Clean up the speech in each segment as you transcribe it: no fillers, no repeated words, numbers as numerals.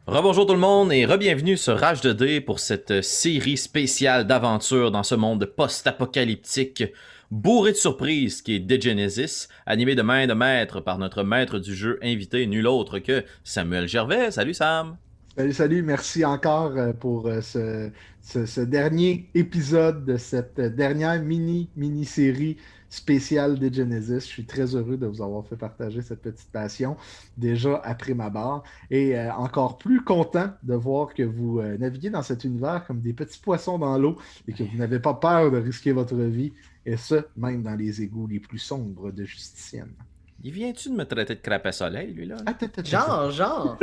Rebonjour tout le monde et re-bienvenue sur Rage de dés pour cette série spéciale d'aventures dans ce monde post-apocalyptique bourré de surprises qui est Degenesis, animé de main de maître par notre maître du jeu invité, nul autre que Samuel Gervais. Salut Sam! Salut, salut, merci encore pour ce dernier épisode de cette dernière mini-série spéciale de Genesis. Je suis très heureux de vous avoir fait partager cette petite passion déjà après ma barre et encore plus content de voir que vous naviguez dans cet univers comme des petits poissons dans l'eau et que vous n'avez pas peur de risquer votre vie et ce, même dans les égouts les plus sombres de Justicienne. Il vient-tu de me traiter de crapet soleil, lui là? Attends, attends, attends. Genre.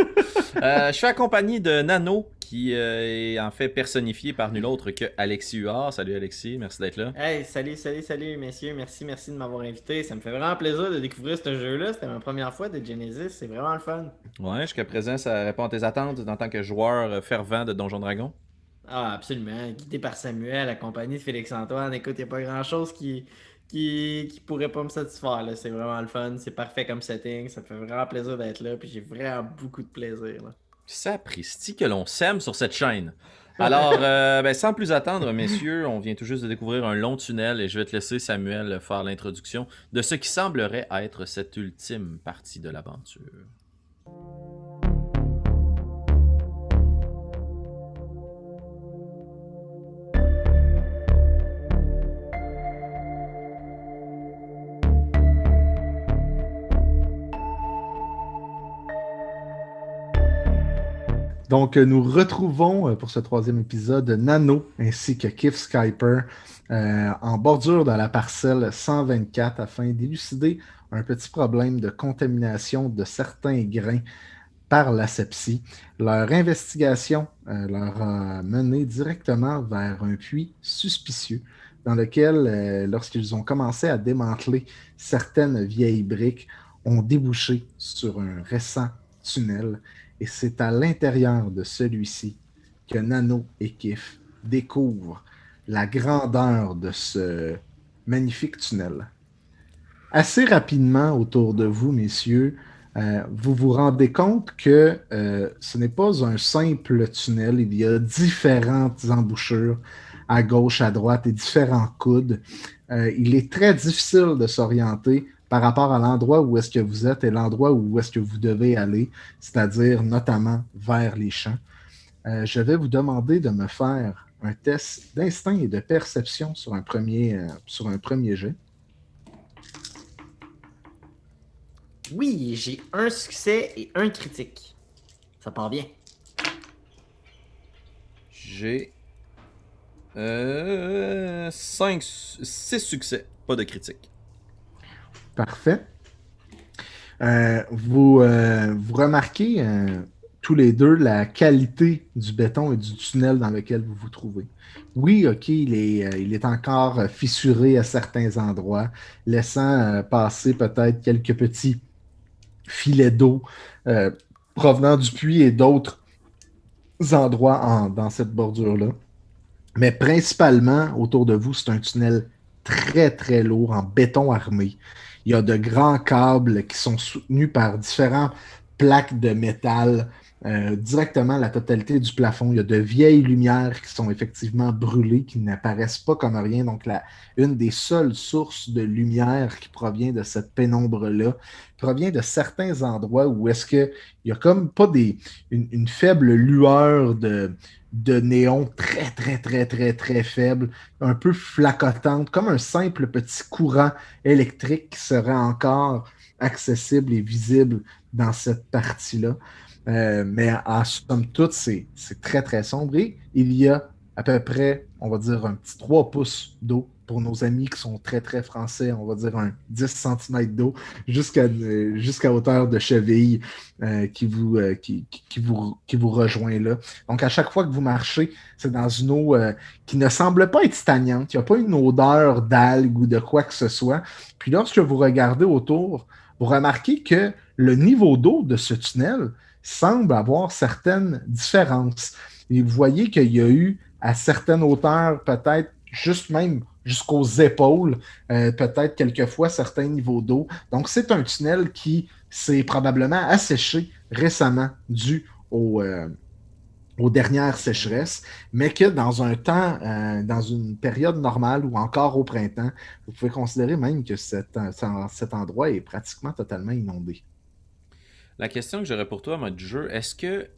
Je suis accompagné de Nano qui est en fait personnifié par nul autre que Alexis Huard. Salut Alexis, merci d'être là. Hey, salut, messieurs. Merci de m'avoir invité. Ça me fait vraiment plaisir de découvrir ce jeu-là. C'était ma première fois de Genesis. C'est vraiment le fun. Ouais, jusqu'à présent, ça répond à tes attentes en tant que joueur fervent de Donjon Dragon. Ah, absolument. Guidé par Samuel, accompagné de Félix-Antoine. Écoute, il n'y a pas grand-chose qui pourrait pas me satisfaire, là. C'est vraiment le fun. C'est parfait comme setting. Ça me fait vraiment plaisir d'être là. Puis j'ai vraiment beaucoup de plaisir, là. Sapristi que l'on sème sur cette chaîne. Alors, sans plus attendre, messieurs, on vient tout juste de découvrir un long tunnel et je vais te laisser, Samuel, faire l'introduction de ce qui semblerait être cette ultime partie de l'aventure. Donc, nous retrouvons pour ce troisième épisode Nano ainsi que Kif Skyper en bordure de la parcelle 124 afin d'élucider un petit problème de contamination de certains grains par la sepsie. Leur investigation leur a mené directement vers un puits suspicieux dans lequel, lorsqu'ils ont commencé à démanteler certaines vieilles briques, ont débouché sur un récent tunnel. Et c'est à l'intérieur de celui-ci que Nano et Kif découvrent la grandeur de ce magnifique tunnel. Assez rapidement autour de vous, messieurs, vous vous rendez compte que ce n'est pas un simple tunnel. Il y a différentes embouchures à gauche, à droite et différents coudes. Il est très difficile de s'orienter par rapport à l'endroit où est-ce que vous êtes et l'endroit où est-ce que vous devez aller, c'est-à-dire notamment vers les champs. Je vais vous demander de me faire un test d'instinct et de perception sur un premier jet. Oui, j'ai un succès et un critique. Ça part bien. J'ai 6 succès, pas de critique. Parfait. Vous remarquez tous les deux la qualité du béton et du tunnel dans lequel vous vous trouvez. Oui, OK, il est encore fissuré à certains endroits, laissant passer peut-être quelques petits filets d'eau euh, provenant du puits et d'autres endroits dans cette bordure-là. Mais principalement, autour de vous, c'est un tunnel très, très lourd en béton armé. Il y a de grands câbles qui sont soutenus par différentes plaques de métal directement la totalité du plafond. Il y a de vieilles lumières qui sont effectivement brûlées, qui n'apparaissent pas comme rien. Donc, une des seules sources de lumière qui provient de cette pénombre-là provient de certains endroits où est-ce qu'il y a comme pas une faible lueur de néon très, très, très, très, très faible, un peu flacotante, comme un simple petit courant électrique qui serait encore accessible et visible dans cette partie-là. Mais en somme toute, c'est très, très sombre. Et il y a à peu près, on va dire, un petit 3 pouces d'eau pour nos amis qui sont très, très français. On va dire un 10 centimètres d'eau jusqu'à hauteur de cheville qui vous rejoint là. Donc, à chaque fois que vous marchez, c'est dans une eau qui ne semble pas être stagnante. Il n'y a pas une odeur d'algue ou de quoi que ce soit. Puis lorsque vous regardez autour, vous remarquez que le niveau d'eau de ce tunnel semble avoir certaines différences. Et vous voyez qu'il y a eu à certaines hauteurs, peut-être juste même jusqu'aux épaules, peut-être quelquefois certains niveaux d'eau. Donc, c'est un tunnel qui s'est probablement asséché récemment dû aux dernières sécheresses, mais que dans un temps, dans une période normale ou encore au printemps, vous pouvez considérer même que cet endroit est pratiquement totalement inondé. La question que j'aurais pour toi, mode jeu, est-ce que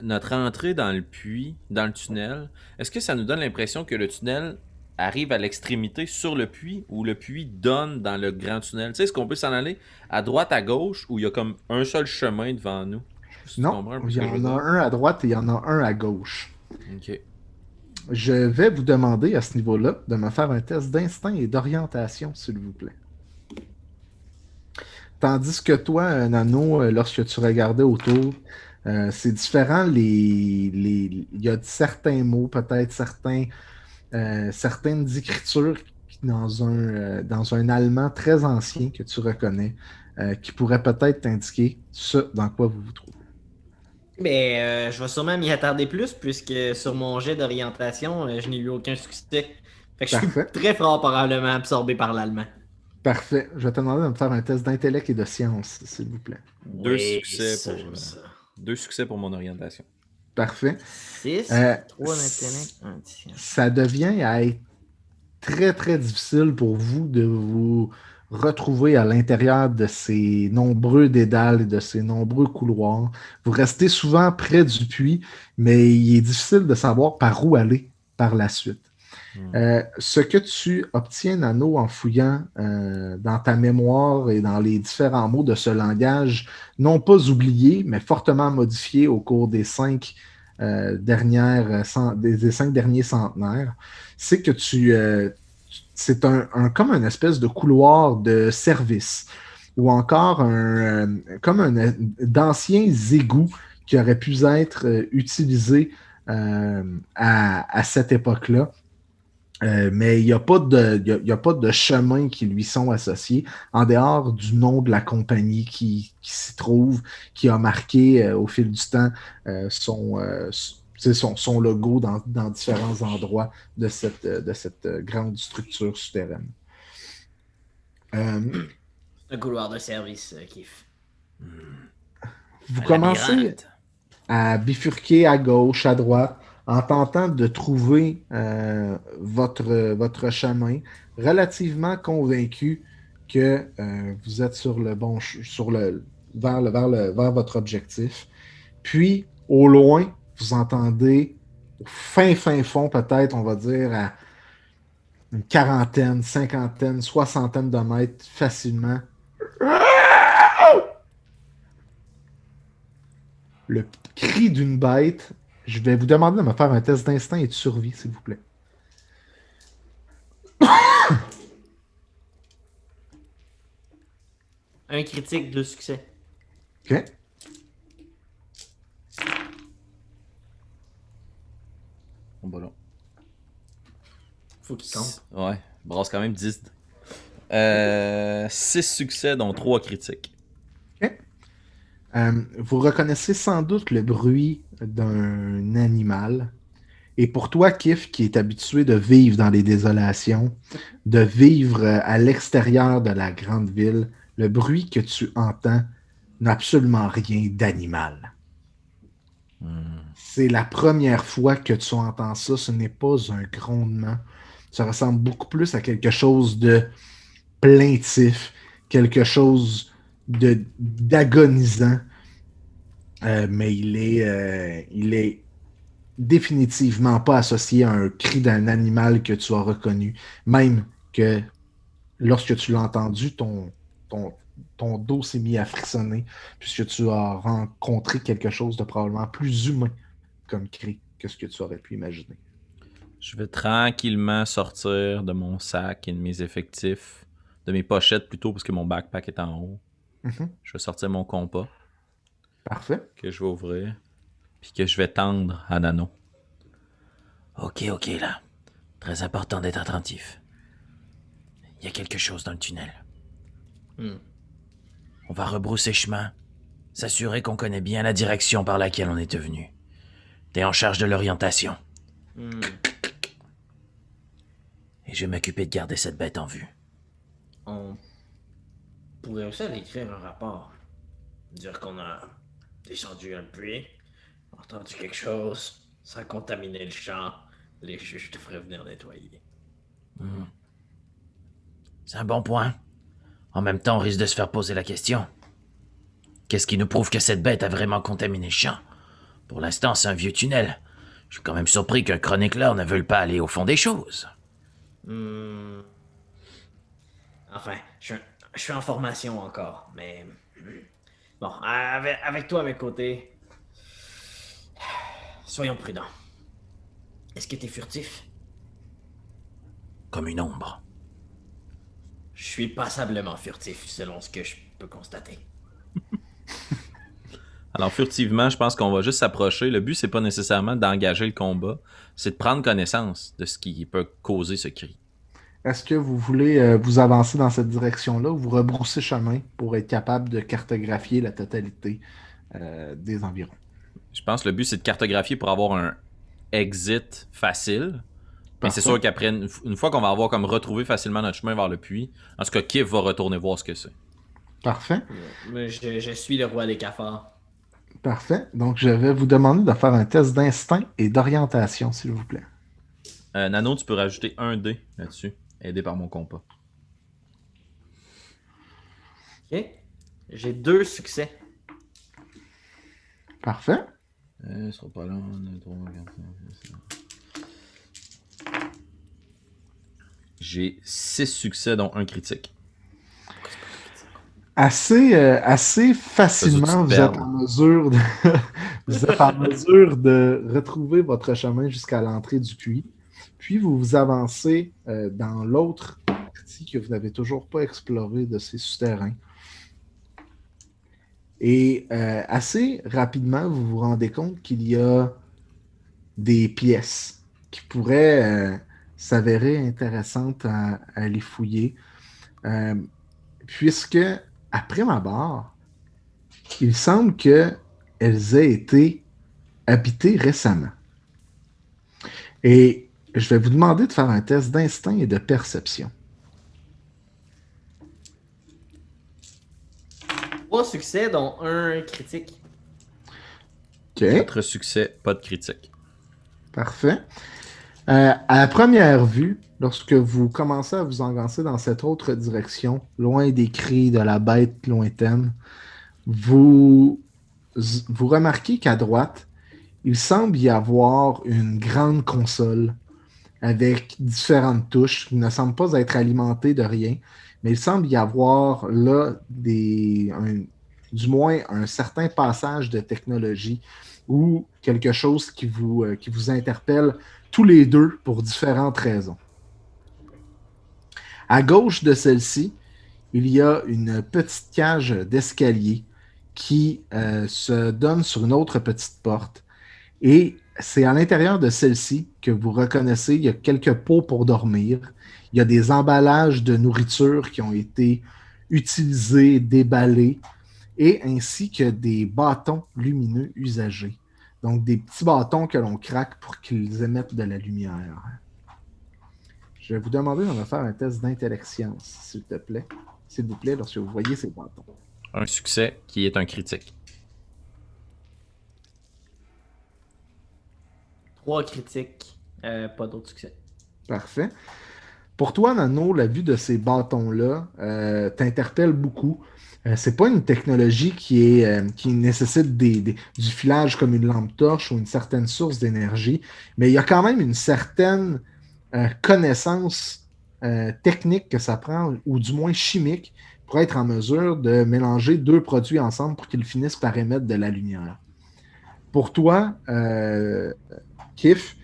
notre entrée dans le puits, dans le tunnel, est-ce que ça nous donne l'impression que le tunnel arrive à l'extrémité sur le puits ou le puits donne dans le grand tunnel? Tu sais, est-ce qu'on peut s'en aller à droite, à gauche ou il y a comme un seul chemin devant nous? Je sais pas si tu Non, comprends un peu il ce y que je veux en a dire. un à droite et il y en a un à gauche. Ok. Je vais vous demander à ce niveau-là de me faire un test d'instinct et d'orientation, s'il vous plaît. Tandis que toi, Nano, lorsque tu regardais autour, c'est différent. Il y a certains mots, peut-être certaines écritures dans un allemand très ancien que tu reconnais, qui pourraient peut-être t'indiquer ce dans quoi vous vous trouvez. Mais je vais sûrement m'y attarder plus, puisque sur mon jet d'orientation, je n'ai eu aucun succès. Fait que je suis Parfait. très fort probablement absorbé par l'allemand. Parfait. Je vais te demander de me faire un test d'intellect et de science, s'il vous plaît. Deux Oui, succès ça, pour, j'aime ça. deux succès pour mon orientation. Parfait. 6, Euh, 3 d'intellect, 1 de science. Ça devient à être très, très difficile pour vous de vous retrouver à l'intérieur de ces nombreux dédales et de ces nombreux couloirs. Vous restez souvent près du puits, mais il est difficile de savoir par où aller par la suite. Ce que tu obtiens, Nano, en fouillant dans ta mémoire et dans les différents mots de ce langage, non pas oublié, mais fortement modifié au cours des des 5 derniers centenaires, c'est que c'est comme une espèce de couloir de service ou encore d'anciens égouts qui auraient pu être utilisés à cette époque-là. Mais il n'y a pas il y a pas de chemin qui lui sont associés en dehors du nom de la compagnie qui s'y trouve, qui a marqué au fil du temps son logo dans différents endroits de cette grande structure souterraine. Euh, Un couloir de service, Kiff. Vous Un commencez labyrinthe. à bifurquer à gauche, à droite, en tentant de trouver votre chemin, relativement convaincu que vous êtes sur le bon vers votre objectif. Puis, au loin, vous entendez au fin fond, peut-être, on va dire, à une quarantaine, cinquantaine, soixantaine de mètres facilement, le cri d'une bête. Je vais vous demander de me faire un test d'instinct et de survie, s'il vous plaît. Un critique, 2 succès. OK. Bon, bah là. Faut qu'il compte. Ouais, brasse quand même 10. 6 succès, dont 3 critiques. OK. Vous reconnaissez sans doute le bruit d'un animal. Et pour toi, Kif, qui est habitué de vivre dans les désolations, de vivre à l'extérieur de la grande ville, le bruit que tu entends n'a absolument rien d'animal. C'est la première fois que tu entends ça. Ce n'est pas un grondement. Ça ressemble beaucoup plus à quelque chose de plaintif, quelque chose d'agonisant. Mais il est définitivement pas associé à un cri d'un animal que tu as reconnu. Même que lorsque tu l'as entendu, ton, ton dos s'est mis à frissonner puisque tu as rencontré quelque chose de probablement plus humain comme cri que ce que tu aurais pu imaginer. Je vais tranquillement sortir de mon sac et de mes effectifs, de mes pochettes plutôt, parce que mon backpack est en haut. Mhm. Je vais sortir mon compas Parfait. que je vais ouvrir, puis que je vais tendre à Nano. Ok, là. Très important d'être attentif. Il y a quelque chose dans le tunnel. On va rebrousser chemin, s'assurer qu'on connaît bien la direction par laquelle on est venu. T'es en charge de l'orientation. Et je vais m'occuper de garder cette bête en vue. On pourrait aussi aller écrire un rapport. Dire qu'on a descendu un puits, entendu quelque chose. Ça a contaminé le champ. Les juges devraient venir nettoyer. C'est un bon point. En même temps, on risque de se faire poser la question. Qu'est-ce qui nous prouve que cette bête a vraiment contaminé le champ? Pour l'instant, c'est un vieux tunnel. Je suis quand même surpris qu'un chroniqueur ne veuille pas aller au fond des choses. Hmm. Enfin, je suis en formation encore, mais... Bon, avec toi à mes côtés, soyons prudents. Est-ce que t'es furtif? Comme une ombre. Je suis passablement furtif, selon ce que je peux constater. Alors, furtivement, je pense qu'on va juste s'approcher. Le but, c'est pas nécessairement d'engager le combat, c'est de prendre connaissance de ce qui peut causer ce cri. Est-ce que vous voulez vous avancer dans cette direction-là ou vous rebrousser chemin pour être capable de cartographier la totalité des environs? Je pense que le but, c'est de cartographier pour avoir un exit facile. Mais c'est Parfait. sûr qu'après, une fois qu'on va avoir comme retrouvé facilement notre chemin vers le puits, en tout cas, Kif va retourner voir ce que c'est. Parfait. Mais je suis le roi des cafards. Parfait. Donc, je vais vous demander de faire un test d'instinct et d'orientation, s'il vous plaît. Nano, tu peux rajouter un dé là-dessus, aidé par mon compas. Ok. J'ai 2 succès. Parfait. Ce sera pas long. 2, 3, 4, 5, 6. J'ai 6 succès, dont un critique. Assez facilement, Tu te vous êtes perds. en mesure de, vous êtes en mesure de retrouver votre chemin jusqu'à l'entrée du puits. Puis vous vous avancez dans l'autre partie que vous n'avez toujours pas explorée de ces souterrains. Et assez rapidement, vous vous rendez compte qu'il y a des pièces qui pourraient s'avérer intéressantes à aller fouiller. Puisque, après ma barre, il semble qu'elles aient été habitées récemment. Et je vais vous demander de faire un test d'instinct et de perception. 3 succès, dont un critique. OK, 4 succès, pas de critique. parfait. À la première vue, lorsque vous commencez à vous engancer dans cette autre direction, loin des cris de la bête lointaine, vous remarquez qu'à droite, il semble y avoir une grande console avec différentes touches qui ne semblent pas être alimentées de rien, mais il semble y avoir là du moins un certain passage de technologie ou quelque chose qui vous interpelle tous les deux pour différentes raisons. À gauche de celle-ci, il y a une petite cage d'escalier qui se donne sur une autre petite porte. Et c'est à l'intérieur de celle-ci que vous reconnaissez, il y a quelques pots pour dormir. Il y a des emballages de nourriture qui ont été utilisés, déballés, et ainsi que des bâtons lumineux usagés. Donc des petits bâtons que l'on craque pour qu'ils émettent de la lumière. Je vais vous demander de me faire un test d'intelligence, s'il te plaît. S'il vous plaît, lorsque vous voyez ces bâtons. Un succès qui est un critique. 3 critiques, pas d'autres succès. Parfait. Pour toi, Nano, la vue de ces bâtons-là t'interpelle beaucoup. C'est pas une technologie qui nécessite du filage comme une lampe torche ou une certaine source d'énergie, mais il y a quand même une certaine connaissance technique que ça prend, ou du moins chimique, pour être en mesure de mélanger deux produits ensemble pour qu'ils finissent par émettre de la lumière. Pour toi, Kif,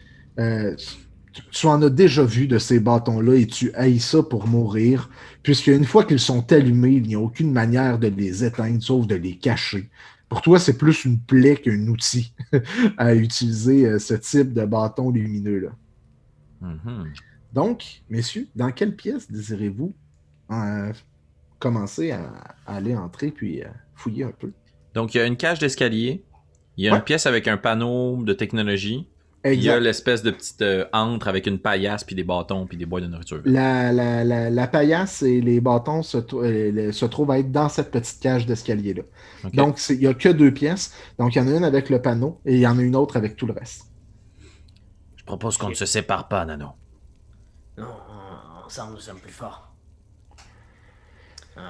tu en as déjà vu de ces bâtons-là et tu haïs ça pour mourir, puisqu'une fois qu'ils sont allumés, il n'y a aucune manière de les éteindre, sauf de les cacher. Pour toi, c'est plus une plaie qu'un outil à utiliser ce type de bâton lumineux-là. Mm-hmm. Donc, messieurs, dans quelle pièce désirez-vous commencer à aller entrer puis fouiller un peu? Donc, il y a une cage d'escalier. Il y a Ouais. une pièce avec un panneau de technologie. Puis il y a Exact. l'espèce de petite antre avec une paillasse, puis des bâtons, puis des boîtes de nourriture. La paillasse et les bâtons se trouvent à être dans cette petite cage d'escalier-là. OK. Donc, il n'y a que 2 pièces. Donc, il y en a une avec le panneau et il y en a une autre avec tout le reste. Je propose qu'on ne se sépare pas, Nano. Non, ensemble, nous sommes plus forts. Hum,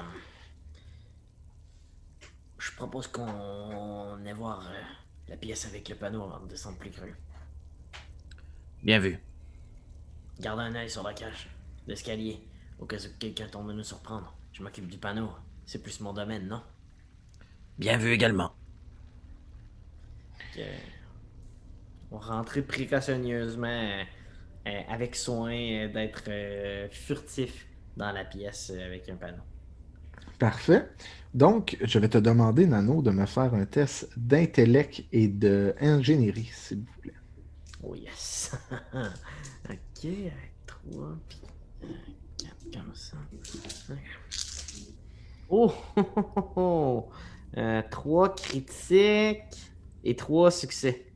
je propose qu'on aille voir la pièce avec le panneau avant de descendre plus cru. Bien vu. Garde un œil sur la cage d'escalier, au cas où quelqu'un tombe de nous surprendre. Je m'occupe du panneau. C'est plus mon domaine, non? Bien vu également. Que... On rentrait précautionneusement, avec soin d'être furtif dans la pièce avec un panneau. Parfait. Donc, je vais te demander, Nano, de me faire un test d'intellect et d'ingénierie, s'il vous plaît. Oh yes! Ok, avec 3 puis 4 comme ça. Oh! 3 critiques et 3 succès.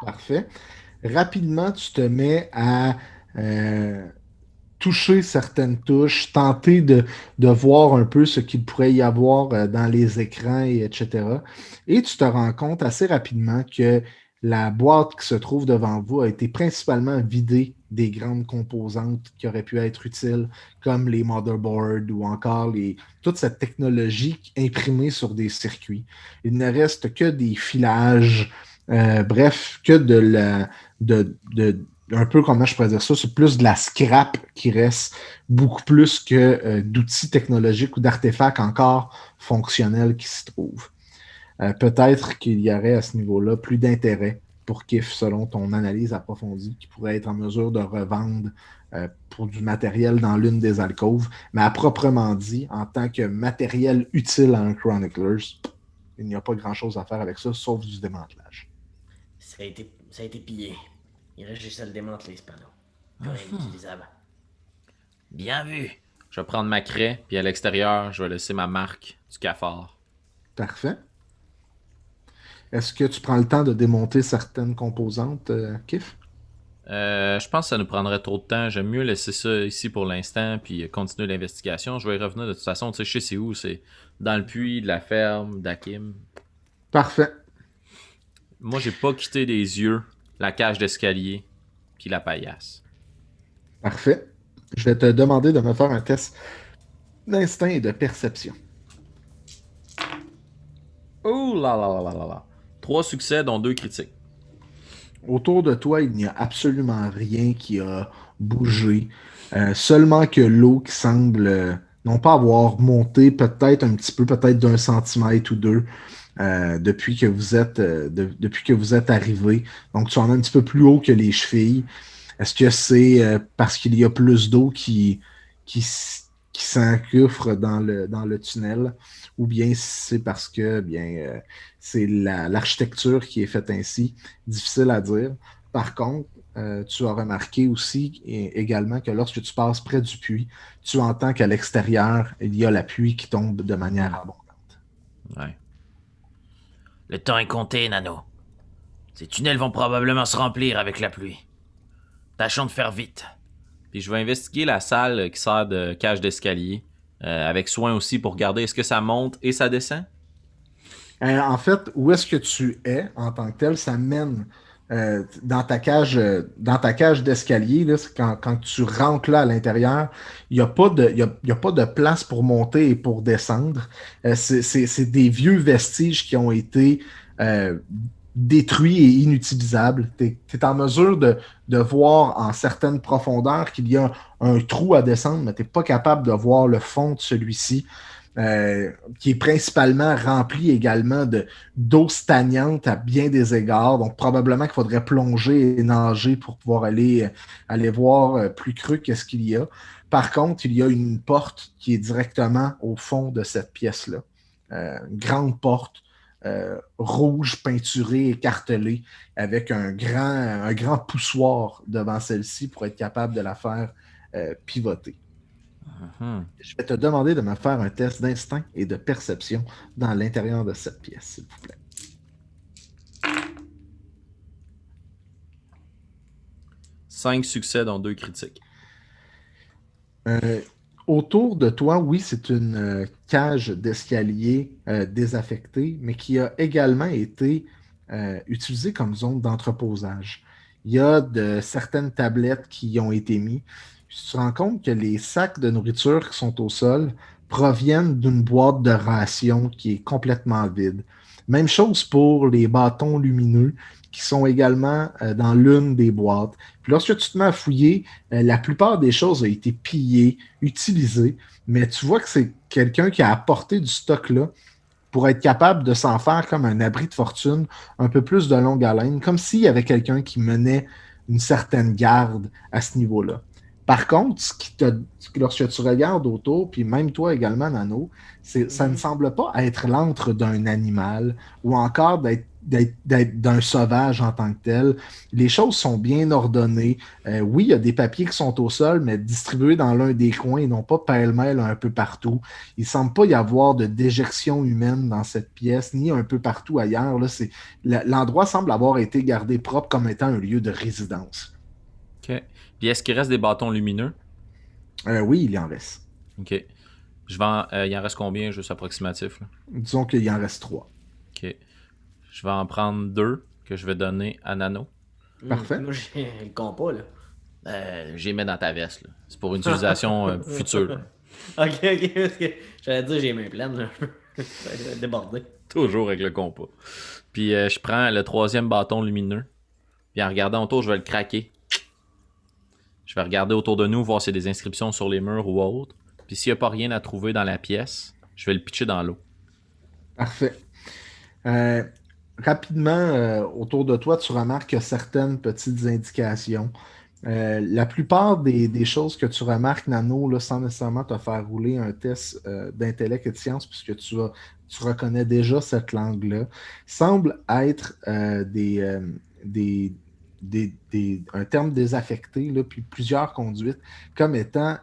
Parfait. Rapidement, tu te mets à euh, toucher certaines touches, tenter de voir un peu ce qu'il pourrait y avoir dans les écrans, etc. Et tu te rends compte assez rapidement que la boîte qui se trouve devant vous a été principalement vidée des grandes composantes qui auraient pu être utiles, comme les motherboards ou encore toute cette technologie imprimée sur des circuits. Il ne reste que des filages, bref, que un peu comment je pourrais dire ça, c'est plus de la scrap qui reste, beaucoup plus que d'outils technologiques ou d'artefacts encore fonctionnels qui s'y trouvent. Peut-être qu'il y aurait à ce niveau-là plus d'intérêt pour KIF, selon ton analyse approfondie, qui pourrait être en mesure de revendre pour du matériel dans l'une des alcôves. Mais à proprement dit, en tant que matériel utile à un Chroniclers, il n'y a pas grand-chose à faire avec ça, sauf du démantelage. Ça a été pillé. Il reste juste à le démanteler, ce panneau. Plus rien d'utilisable. Bien vu. Je vais prendre ma craie, puis à l'extérieur, je vais laisser ma marque du cafard. Parfait. Est-ce que tu prends le temps de démonter certaines composantes, Kif? Je pense que ça nous prendrait trop de temps. J'aime mieux laisser ça ici pour l'instant, puis continuer l'investigation. Je vais y revenir de toute façon. Tu sais, je sais c'est où. C'est dans le puits de la ferme d'Hakim. Parfait. Moi, j'ai pas quitté des yeux la cage d'escalier, puis la paillasse. Parfait. Je vais te demander de me faire un test d'instinct et de perception. Oh là là là là là là. 3 succès, dont 2 critiques. Autour de toi, il n'y a absolument rien qui a bougé. Seulement que l'eau qui semble non pas avoir monté peut-être un petit peu, peut-être d'1 centimètre ou deux depuis que depuis que vous êtes arrivé. Donc, tu en as un petit peu plus haut que les chevilles. Est-ce que c'est parce qu'il y a plus d'eau qui, qui s'engouffre dans le tunnel, ou bien c'est parce que c'est l'architecture qui est faite ainsi? Difficile à dire. Par contre, tu as remarqué aussi également que lorsque tu passes près du puits, tu entends qu'à l'extérieur, il y a la pluie qui tombe de manière abondante. Ouais. Le temps est compté, Nano. Ces tunnels vont probablement se remplir avec la pluie. Tâchons de faire vite. Puis je vais investiguer la salle qui sert de cage d'escalier, avec soin aussi pour regarder est-ce que ça monte et ça descend? En fait, où est-ce que tu es en tant que tel, ça mène dans ta cage d'escalier, là, quand tu rentres là à l'intérieur, il n'y a pas il y a pas de place pour monter et pour descendre. C'est des vieux vestiges qui ont été euh, détruits et inutilisables. Tu es en mesure de voir en certaines profondeurs qu'il y a un trou à descendre, mais tu n'es pas capable de voir le fond de celui-ci. Qui est principalement rempli également d'eau stagnante à bien des égards. Donc, probablement qu'il faudrait plonger et nager pour pouvoir aller voir plus creux qu'est-ce qu'il y a. Par contre, il y a une porte qui est directement au fond de cette pièce-là. Une grande porte rouge, peinturée, écartelée, avec un grand poussoir devant celle-ci pour être capable de la faire pivoter. Mhm. Je vais te demander de me faire un test d'instinct et de perception dans l'intérieur de cette pièce, s'il vous plaît. 5 succès, dont 2 critiques. Euh, Autour de toi, oui, c'est une cage d'escalier désaffectée, mais qui a également été utilisée comme zone d'entreposage. Il y a certaines tablettes qui y ont été mises. Puis tu te rends compte que les sacs de nourriture qui sont au sol proviennent d'une boîte de ration qui est complètement vide. Même chose pour les bâtons lumineux qui sont également dans l'une des boîtes. Puis lorsque tu te mets à fouiller, la plupart des choses ont été pillées, utilisées, mais tu vois que c'est quelqu'un qui a apporté du stock là pour être capable de s'en faire comme un abri de fortune un peu plus de longue haleine, comme s'il y avait quelqu'un qui menait une certaine garde à ce niveau-là. Par contre, lorsque tu regardes autour, puis même toi également, Nano, ça ne semble pas être l'antre d'un animal ou encore d'être d'un sauvage en tant que tel. Les choses sont bien ordonnées. Oui, il y a des papiers qui sont au sol, mais distribués dans l'un des coins et non pas pêle-mêle un peu partout. Il ne semble pas y avoir de déjection humaine dans cette pièce, ni un peu partout ailleurs. Là, l'endroit semble avoir été gardé propre comme étant un lieu de résidence. OK. Puis est-ce qu'il reste des bâtons lumineux? Oui, il y en reste. OK. Il en reste combien, juste approximatif? Là? Disons qu'il y en reste 3. OK. Je vais en prendre 2 que je vais donner à Nano. Parfait. Moi, j'ai le compas, là. Je les mets dans ta veste. Là. C'est pour une utilisation future. Là. Ok, parce que j'allais dire j'ai les mains pleines, là. Ça va déborder. Toujours avec le compas. Puis je prends le 3e bâton lumineux. Puis en regardant autour, je vais le craquer. Je vais regarder autour de nous, voir s'il y a des inscriptions sur les murs ou autre. Puis s'il n'y a pas rien à trouver dans la pièce, je vais le pitcher dans l'eau. Parfait. Rapidement, autour de toi, tu remarques certaines petites indications. La plupart des choses que tu remarques, Nano, là, sans nécessairement te faire rouler un test d'intellect et de science, puisque tu reconnais déjà cette langue-là, semblent être un terme désaffecté, là, puis plusieurs conduites, comme étant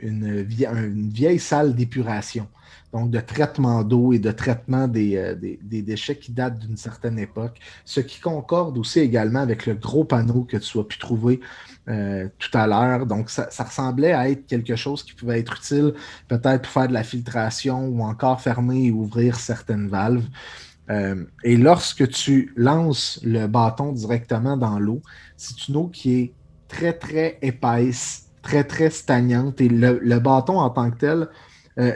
une vieille salle d'épuration, donc de traitement d'eau et de traitement des déchets qui datent d'une certaine époque, ce qui concorde aussi également avec le gros panneau que tu as pu trouver tout à l'heure. Donc, ça ressemblait à être quelque chose qui pouvait être utile peut-être pour faire de la filtration ou encore fermer et ouvrir certaines valves. Et lorsque tu lances le bâton directement dans l'eau, c'est une eau qui est très, très épaisse, très, très stagnante. Et le bâton en tant que tel,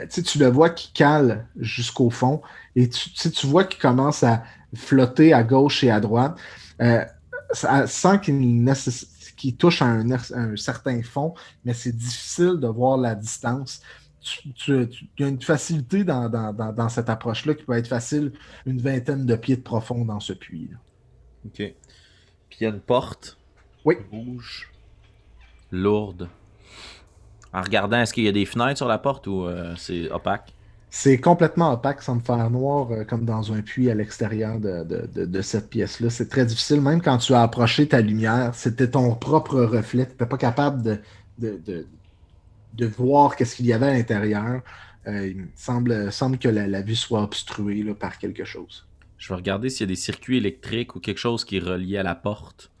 tu le vois qui cale jusqu'au fond et tu vois qu'il commence à flotter à gauche et à droite sans qu'il touche à un certain fond, mais c'est difficile de voir la distance. Il y a une facilité dans cette approche-là qui peut être facile une vingtaine de pieds de profond dans ce puits-là. OK. Puis il y a une porte Oui. rouge, lourde. En regardant, est-ce qu'il y a des fenêtres sur la porte ou c'est opaque? C'est complètement opaque, sans me faire noir, comme dans un puits à l'extérieur de cette pièce-là. C'est très difficile, même quand tu as approché ta lumière, c'était ton propre reflet. Tu n'étais pas capable de voir qu'est-ce qu'il y avait à l'intérieur. Il semble que la vue soit obstruée là, par quelque chose. Je vais regarder s'il y a des circuits électriques ou quelque chose qui est relié à la porte.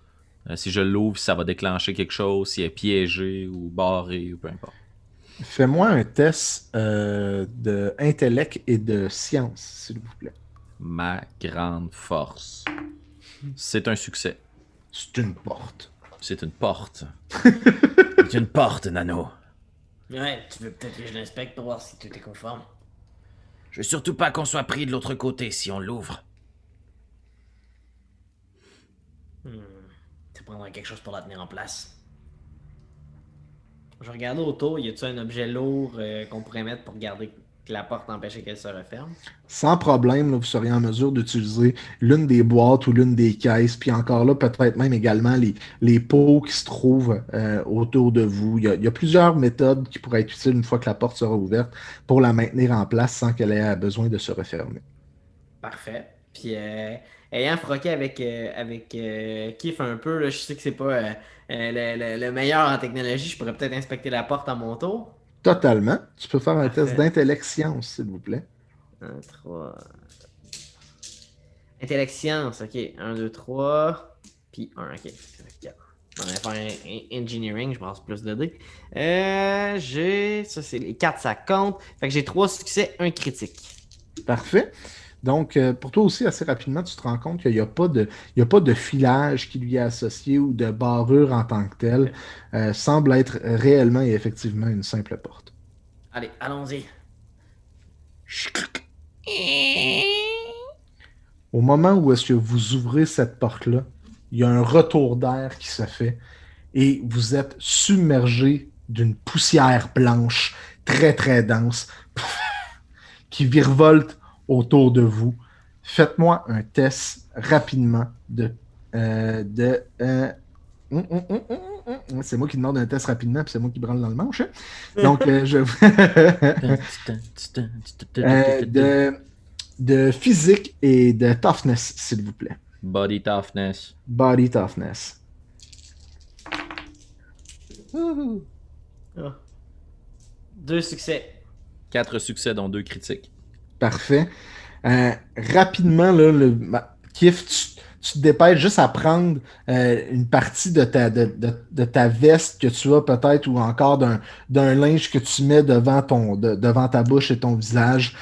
Si je l'ouvre, ça va déclencher quelque chose, si elle est piégée ou barrée ou peu importe. Fais-moi un test d'intellect et de science, s'il vous plaît. Ma grande force. C'est un succès. C'est une porte. C'est une porte. C'est une porte, Nano. Ouais, tu veux peut-être que je l'inspecte pour voir si tout est conforme. Je veux surtout pas qu'on soit pris de l'autre côté si on l'ouvre. Ça prendrait quelque chose pour la tenir en place. Je regarde autour, y a-t-il un objet lourd qu'on pourrait mettre pour garder que la porte empêche qu'elle se referme? Sans problème, là, vous seriez en mesure d'utiliser l'une des boîtes ou l'une des caisses, puis encore là, peut-être même également les pots qui se trouvent autour de vous. Il y a plusieurs méthodes qui pourraient être utiles une fois que la porte sera ouverte pour la maintenir en place sans qu'elle ait besoin de se refermer. Parfait. Puis, ayant froqué avec Keith un peu, là, je sais que c'est pas le meilleur en technologie. Je pourrais peut-être inspecter la porte à mon tour. Totalement. Tu peux faire un Parfait. test d'intellect science, s'il vous plaît. 1, 3. Intellect science, ok. 1, 2, 3. Puis 1, ok. 4. On va faire un engineering, je pense plus de dés. Ça c'est les 4, ça compte. Fait que j'ai 3 succès, 1 critique. Parfait. Donc, pour toi aussi, assez rapidement, tu te rends compte qu'il n'y a pas il y a pas de filage qui lui est associé ou de barrure en tant que telle. Semble être réellement et effectivement une simple porte. Allez, allons-y. Au moment où est-ce que vous ouvrez cette porte-là, il y a un retour d'air qui se fait et vous êtes submergé d'une poussière blanche très très dense qui virevolte autour de vous. Faites-moi un test rapidement de c'est moi qui demande un test rapidement, puis c'est moi qui branle dans le manche. Hein. Donc, de physique et de toughness, s'il vous plaît. Body toughness. Body toughness. Ah. 2 succès. 4 succès, dont 2 critiques. Parfait. Rapidement, là, Kif, tu te dépêches juste à prendre une partie de ta veste que tu as peut-être ou encore d'un linge que tu mets devant ta bouche et ton visage.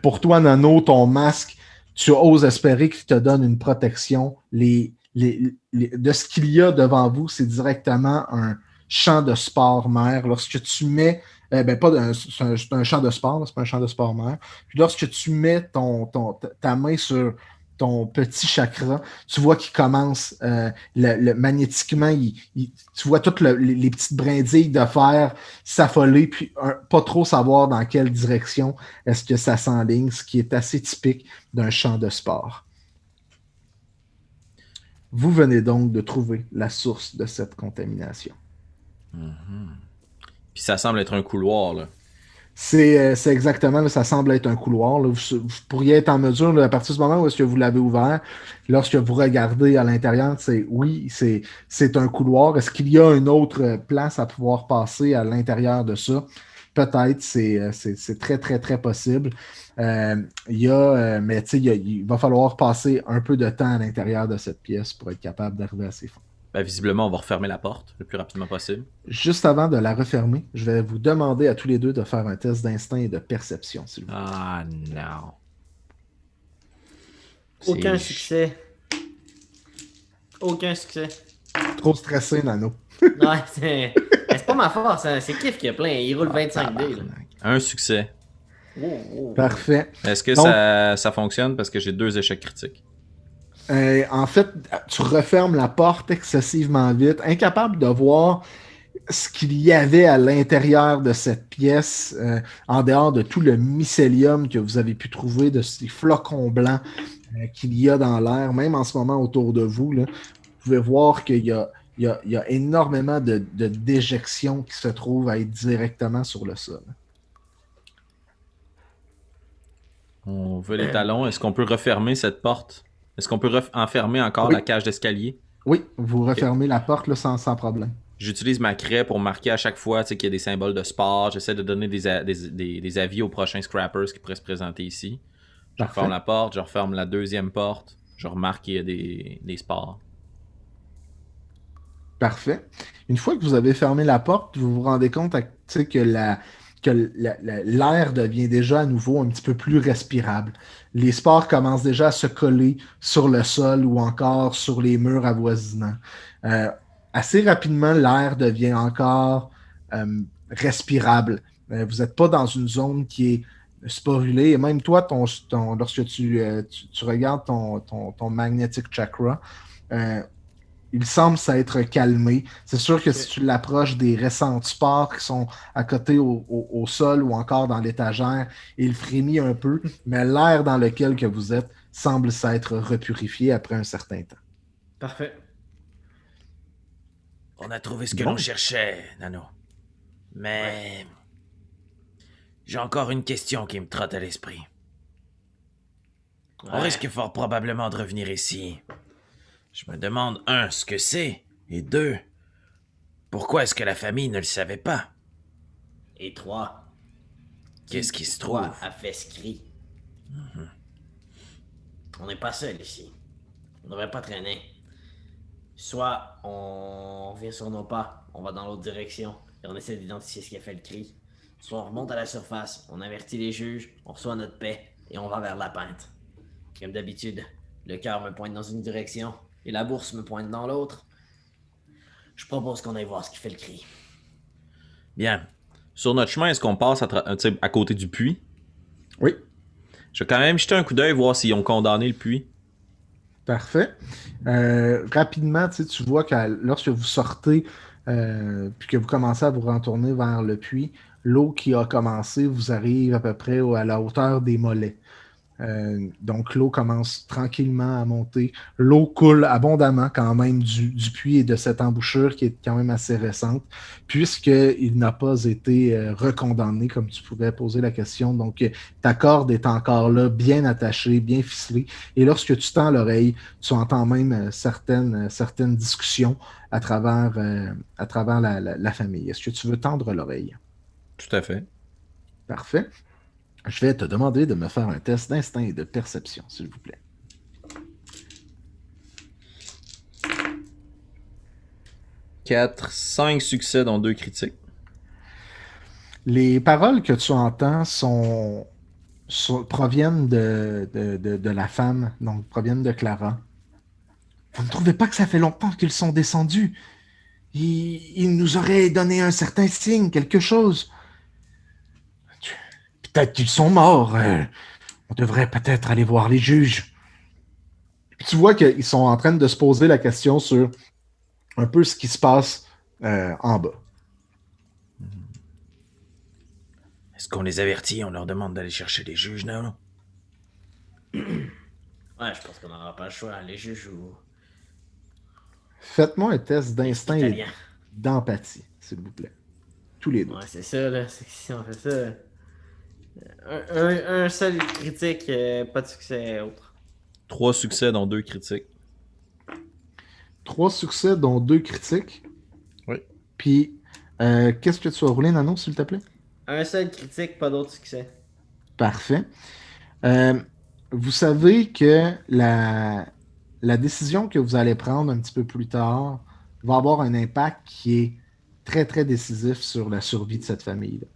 Pour toi, Nano, ton masque, tu oses espérer qu'il te donne une protection. De ce qu'il y a devant vous, c'est directement un champ de sport mer. Lorsque tu mets c'est un champ de sport, c'est pas un champ de sport mer. Puis lorsque tu mets ta main sur ton petit chakra, tu vois qu'il commence magnétiquement, tu vois toutes les petites brindilles de fer s'affoler, puis pas trop savoir dans quelle direction est-ce que ça s'enligne, ce qui est assez typique d'un champ de sport. Vous venez donc de trouver la source de cette contamination. Puis ça semble être un couloir, là. C'est exactement, là, ça semble être un couloir. Là. Vous pourriez être en mesure, là, à partir du moment où est-ce que vous l'avez ouvert, lorsque vous regardez à l'intérieur, c'est un couloir. Est-ce qu'il y a une autre place à pouvoir passer à l'intérieur de ça? Peut-être, c'est très, très, très possible. Mais il va falloir passer un peu de temps à l'intérieur de cette pièce pour être capable d'arriver à ses fins. Ben, visiblement, on va refermer la porte le plus rapidement possible. Juste avant de la refermer, je vais vous demander à tous les deux de faire un test d'instinct et de perception, s'il vous plaît. Ah non. Aucun succès. Aucun succès. Trop stressé, Nano. Ouais, c'est pas ma force, hein. C'est Kif qui a plein. Il roule 25 dés. Là. Un succès. Oh. Parfait. Est-ce que Donc, ça fonctionne parce que j'ai 2 échecs critiques? En fait, tu refermes la porte excessivement vite, incapable de voir ce qu'il y avait à l'intérieur de cette pièce, en dehors de tout le mycélium que vous avez pu trouver, de ces flocons blancs qu'il y a dans l'air, même en ce moment autour de vous. Là, vous pouvez voir qu'il y a énormément de déjections qui se trouvent à être directement sur le sol. On veut les talons. Est-ce qu'on peut refermer cette porte? Est-ce qu'on peut enfermer encore Oui. la cage d'escalier? Oui, vous refermez la porte là, sans problème. J'utilise ma craie pour marquer à chaque fois qu'il y a des symboles de sport. J'essaie de donner des avis aux prochains scrappers qui pourraient se présenter ici. Je Parfait. referme la porte, je referme la deuxième porte. Je remarque qu'il y a des sports. Parfait. Une fois que vous avez fermé la porte, vous vous rendez compte que l'air devient déjà à nouveau un petit peu plus respirable. Les spores commencent déjà à se coller sur le sol ou encore sur les murs avoisinants. Assez rapidement, l'air devient encore respirable. Vous n'êtes pas dans une zone qui est sporulée. Et même toi, lorsque tu regardes ton magnetic chakra, il semble s'être calmé. C'est sûr que si tu l'approches des récents spores qui sont à côté au sol ou encore dans l'étagère, il frémit un peu, mais l'air dans lequel que vous êtes semble s'être repurifié après un certain temps. Parfait. On a trouvé ce que l'on cherchait, Nano. Mais... j'ai encore une question qui me trotte à l'esprit. On risque fort probablement de revenir ici. Je me demande, 1, ce que c'est, et 2, pourquoi est-ce que la famille ne le savait pas? Et 3. Qu'est-ce qui se trouve? A fait ce cri. On n'est pas seul ici. On ne devrait pas traîner. Soit on revient sur nos pas, on va dans l'autre direction et on essaie d'identifier ce qui a fait le cri. Soit on remonte à la surface, on avertit les juges, on reçoit notre paix et on va vers la pinte. Comme d'habitude, le cœur me pointe dans une direction et la bourse me pointe dans l'autre. Je propose qu'on aille voir ce qui fait le cri. Bien. Sur notre chemin, est-ce qu'on passe à côté du puits? Oui, Je vais quand même jeter un coup d'œil, voir s'ils ont condamné le puits. parfait. Rapidement, tu vois que lorsque vous sortez, puis que vous commencez à vous retourner vers le puits, l'eau qui a commencé vous arrive à peu près à la hauteur des mollets. Donc, l'eau commence tranquillement à monter. L'eau coule abondamment quand même du puits et de cette embouchure qui est quand même assez récente, puisqu'il n'a pas été recondamné, comme tu pouvais poser la question. Donc, ta corde est encore là, bien attachée, bien ficelée. Et lorsque tu tends l'oreille, tu entends même certaines discussions à travers la famille. Est-ce que tu veux tendre l'oreille? Tout à fait. Parfait. Je vais te demander de me faire un test d'instinct et de perception, s'il vous plaît. 4, 5 succès dont 2 critiques. Les paroles que tu entends proviennent de la femme, donc proviennent de Clara. Vous ne trouvez pas que ça fait longtemps qu'ils sont descendus? Ils nous auraient donné un certain signe, quelque chose. Peut-être qu'ils sont morts. On devrait peut-être aller voir les juges. Tu vois qu'ils sont en train de se poser la question sur un peu ce qui se passe en bas. Est-ce qu'on les avertit? On leur demande d'aller chercher les juges, non? Ouais, je pense qu'on n'aura pas le choix. Les juges ou Faites-moi un test les d'instinct et Italiens. d'empathie, s'il vous plaît. Tous les deux. Ouais, c'est ça, là. C'est que si on fait ça. Un seul critique, pas de succès autre. 3 succès dont 2 critiques. 3 succès, dont 2 critiques. Oui. Puis, qu'est-ce que tu vas rouler, Nano, s'il te plaît? Un seul critique, pas d'autre succès. Parfait. Euh, vous savez que la décision que vous allez prendre un petit peu plus tard va avoir un impact qui est très, très décisif sur la survie de cette famille-là.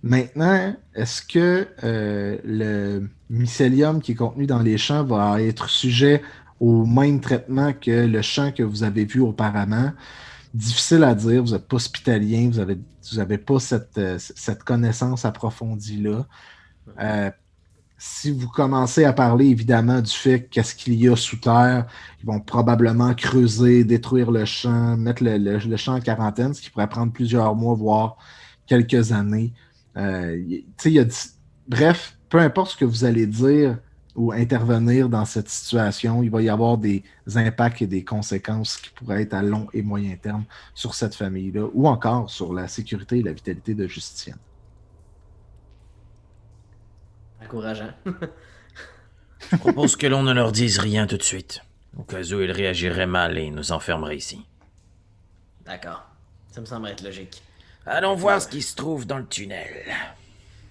Maintenant, est-ce que le mycélium qui est contenu dans les champs va être sujet au même traitement que le champ que vous avez vu auparavant? Difficile à dire, vous n'êtes pas hospitalien, vous avez pas cette connaissance approfondie-là. Si vous commencez à parler évidemment du fait qu'est-ce qu'il y a sous terre, ils vont probablement creuser, détruire le champ, mettre le champ en quarantaine, ce qui pourrait prendre plusieurs mois, voire quelques années. Bref, peu importe ce que vous allez dire ou intervenir dans cette situation, il va y avoir des impacts et des conséquences qui pourraient être à long et moyen terme sur cette famille-là, ou encore sur la sécurité et la vitalité de Justine. Encourageant. Je propose que l'on ne leur dise rien tout de suite. Au cas où ils réagiraient mal et nous enfermeraient ici. D'accord. Ça me semble être logique. Allons voir ce qui se trouve dans le tunnel.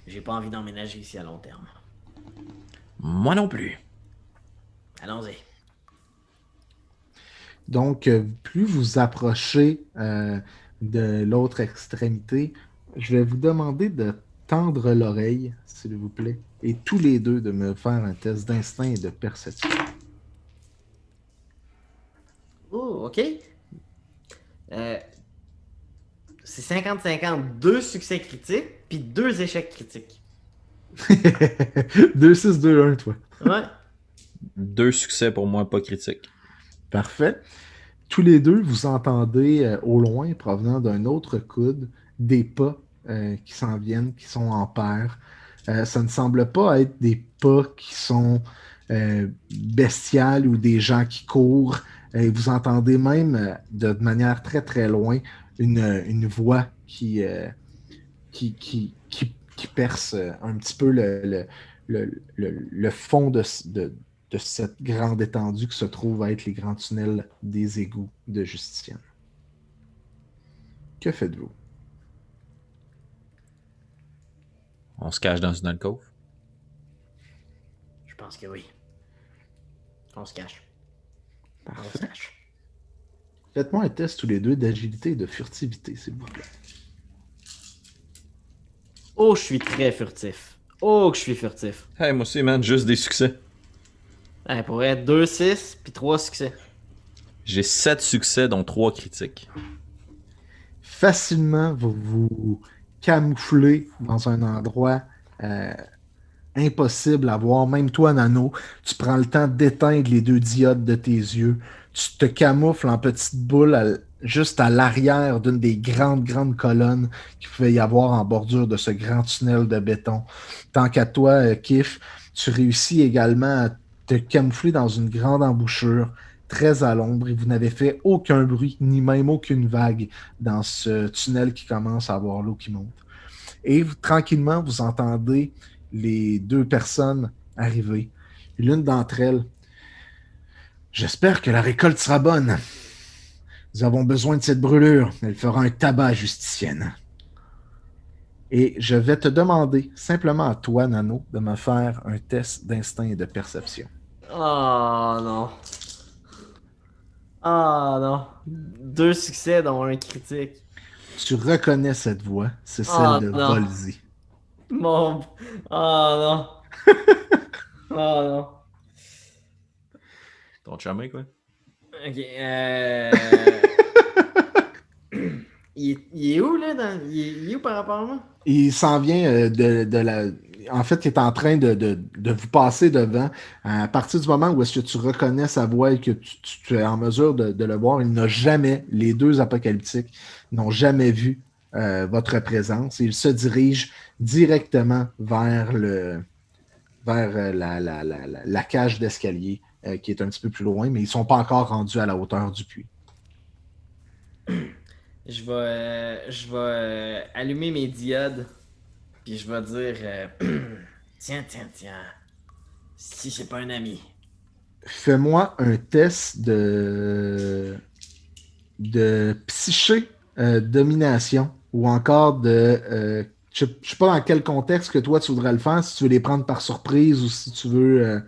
J'ai pas envie d'emménager ici à long terme. Moi non plus. Allons-y. Donc, plus vous approchez de l'autre extrémité, je vais vous demander de tendre l'oreille, s'il vous plaît, et tous les deux de me faire un test d'instinct et de perception. Oh, ok. C'est 50-50. 2 succès critiques, puis 2 échecs critiques. 2-6-2-1, toi. Ouais. 2 succès pour moi, pas critique. Parfait. Tous les deux, vous entendez au loin, provenant d'un autre coude, des pas qui s'en viennent, qui sont en paire. Ça ne semble pas être des pas qui sont bestiales ou des gens qui courent. Vous entendez même de manière très très loin une voix qui perce un petit peu le fond de cette grande étendue qui se trouve à être les grands tunnels des égouts de Justinienne. Que faites-vous? On se cache dans une alcôve. Je pense que oui. On se cache. Parfait. Faites-moi un test tous les deux d'agilité et de furtivité, s'il vous plaît. Oh, je suis très furtif. Oh, que je suis furtif. Hey, moi aussi, man, juste des succès. Pour être 2-6 puis 3 succès. J'ai 7 succès, dont 3 critiques. Facilement, vous vous camouflez dans un endroit impossible à voir. Même toi, Nano, tu prends le temps d'éteindre les deux diodes de tes yeux. Tu te camoufles en petite boule juste à l'arrière d'une des grandes colonnes qu'il pouvait y avoir en bordure de ce grand tunnel de béton. Tant qu'à toi, Kif, tu réussis également à te camoufler dans une grande embouchure très à l'ombre et vous n'avez fait aucun bruit, ni même aucune vague dans ce tunnel qui commence à avoir l'eau qui monte. Et tranquillement, vous entendez les deux personnes arriver. L'une d'entre elles, j'espère que la récolte sera bonne. Nous avons besoin de cette brûlure. Elle fera un tabac justicienne. Et je vais te demander, simplement à toi, Nano, de me faire un test d'instinct et de perception. Oh non. Oh non. 2 succès dont un critique. Tu reconnais cette voix, c'est Oh celle de non. Volzy. Mon... Oh non. Oh non. Ton chumé, quoi? Ok, il est où, là? Il est où par rapport à moi? Il s'en vient de la... En fait, il est en train de vous passer devant. À partir du moment où est-ce que tu reconnais sa voix et que tu es en mesure de le voir, il n'a jamais, les deux apocalyptiques, n'ont jamais vu votre présence. Il se dirige directement vers la cage d'escalier qui est un petit peu plus loin, mais ils ne sont pas encore rendus à la hauteur du puits. Je vais allumer mes diodes, puis je vais dire tiens, si c'est pas un ami. Fais-moi un test de psyché, domination, ou encore je ne sais pas dans quel contexte que toi tu voudrais le faire, si tu veux les prendre par surprise ou si tu veux.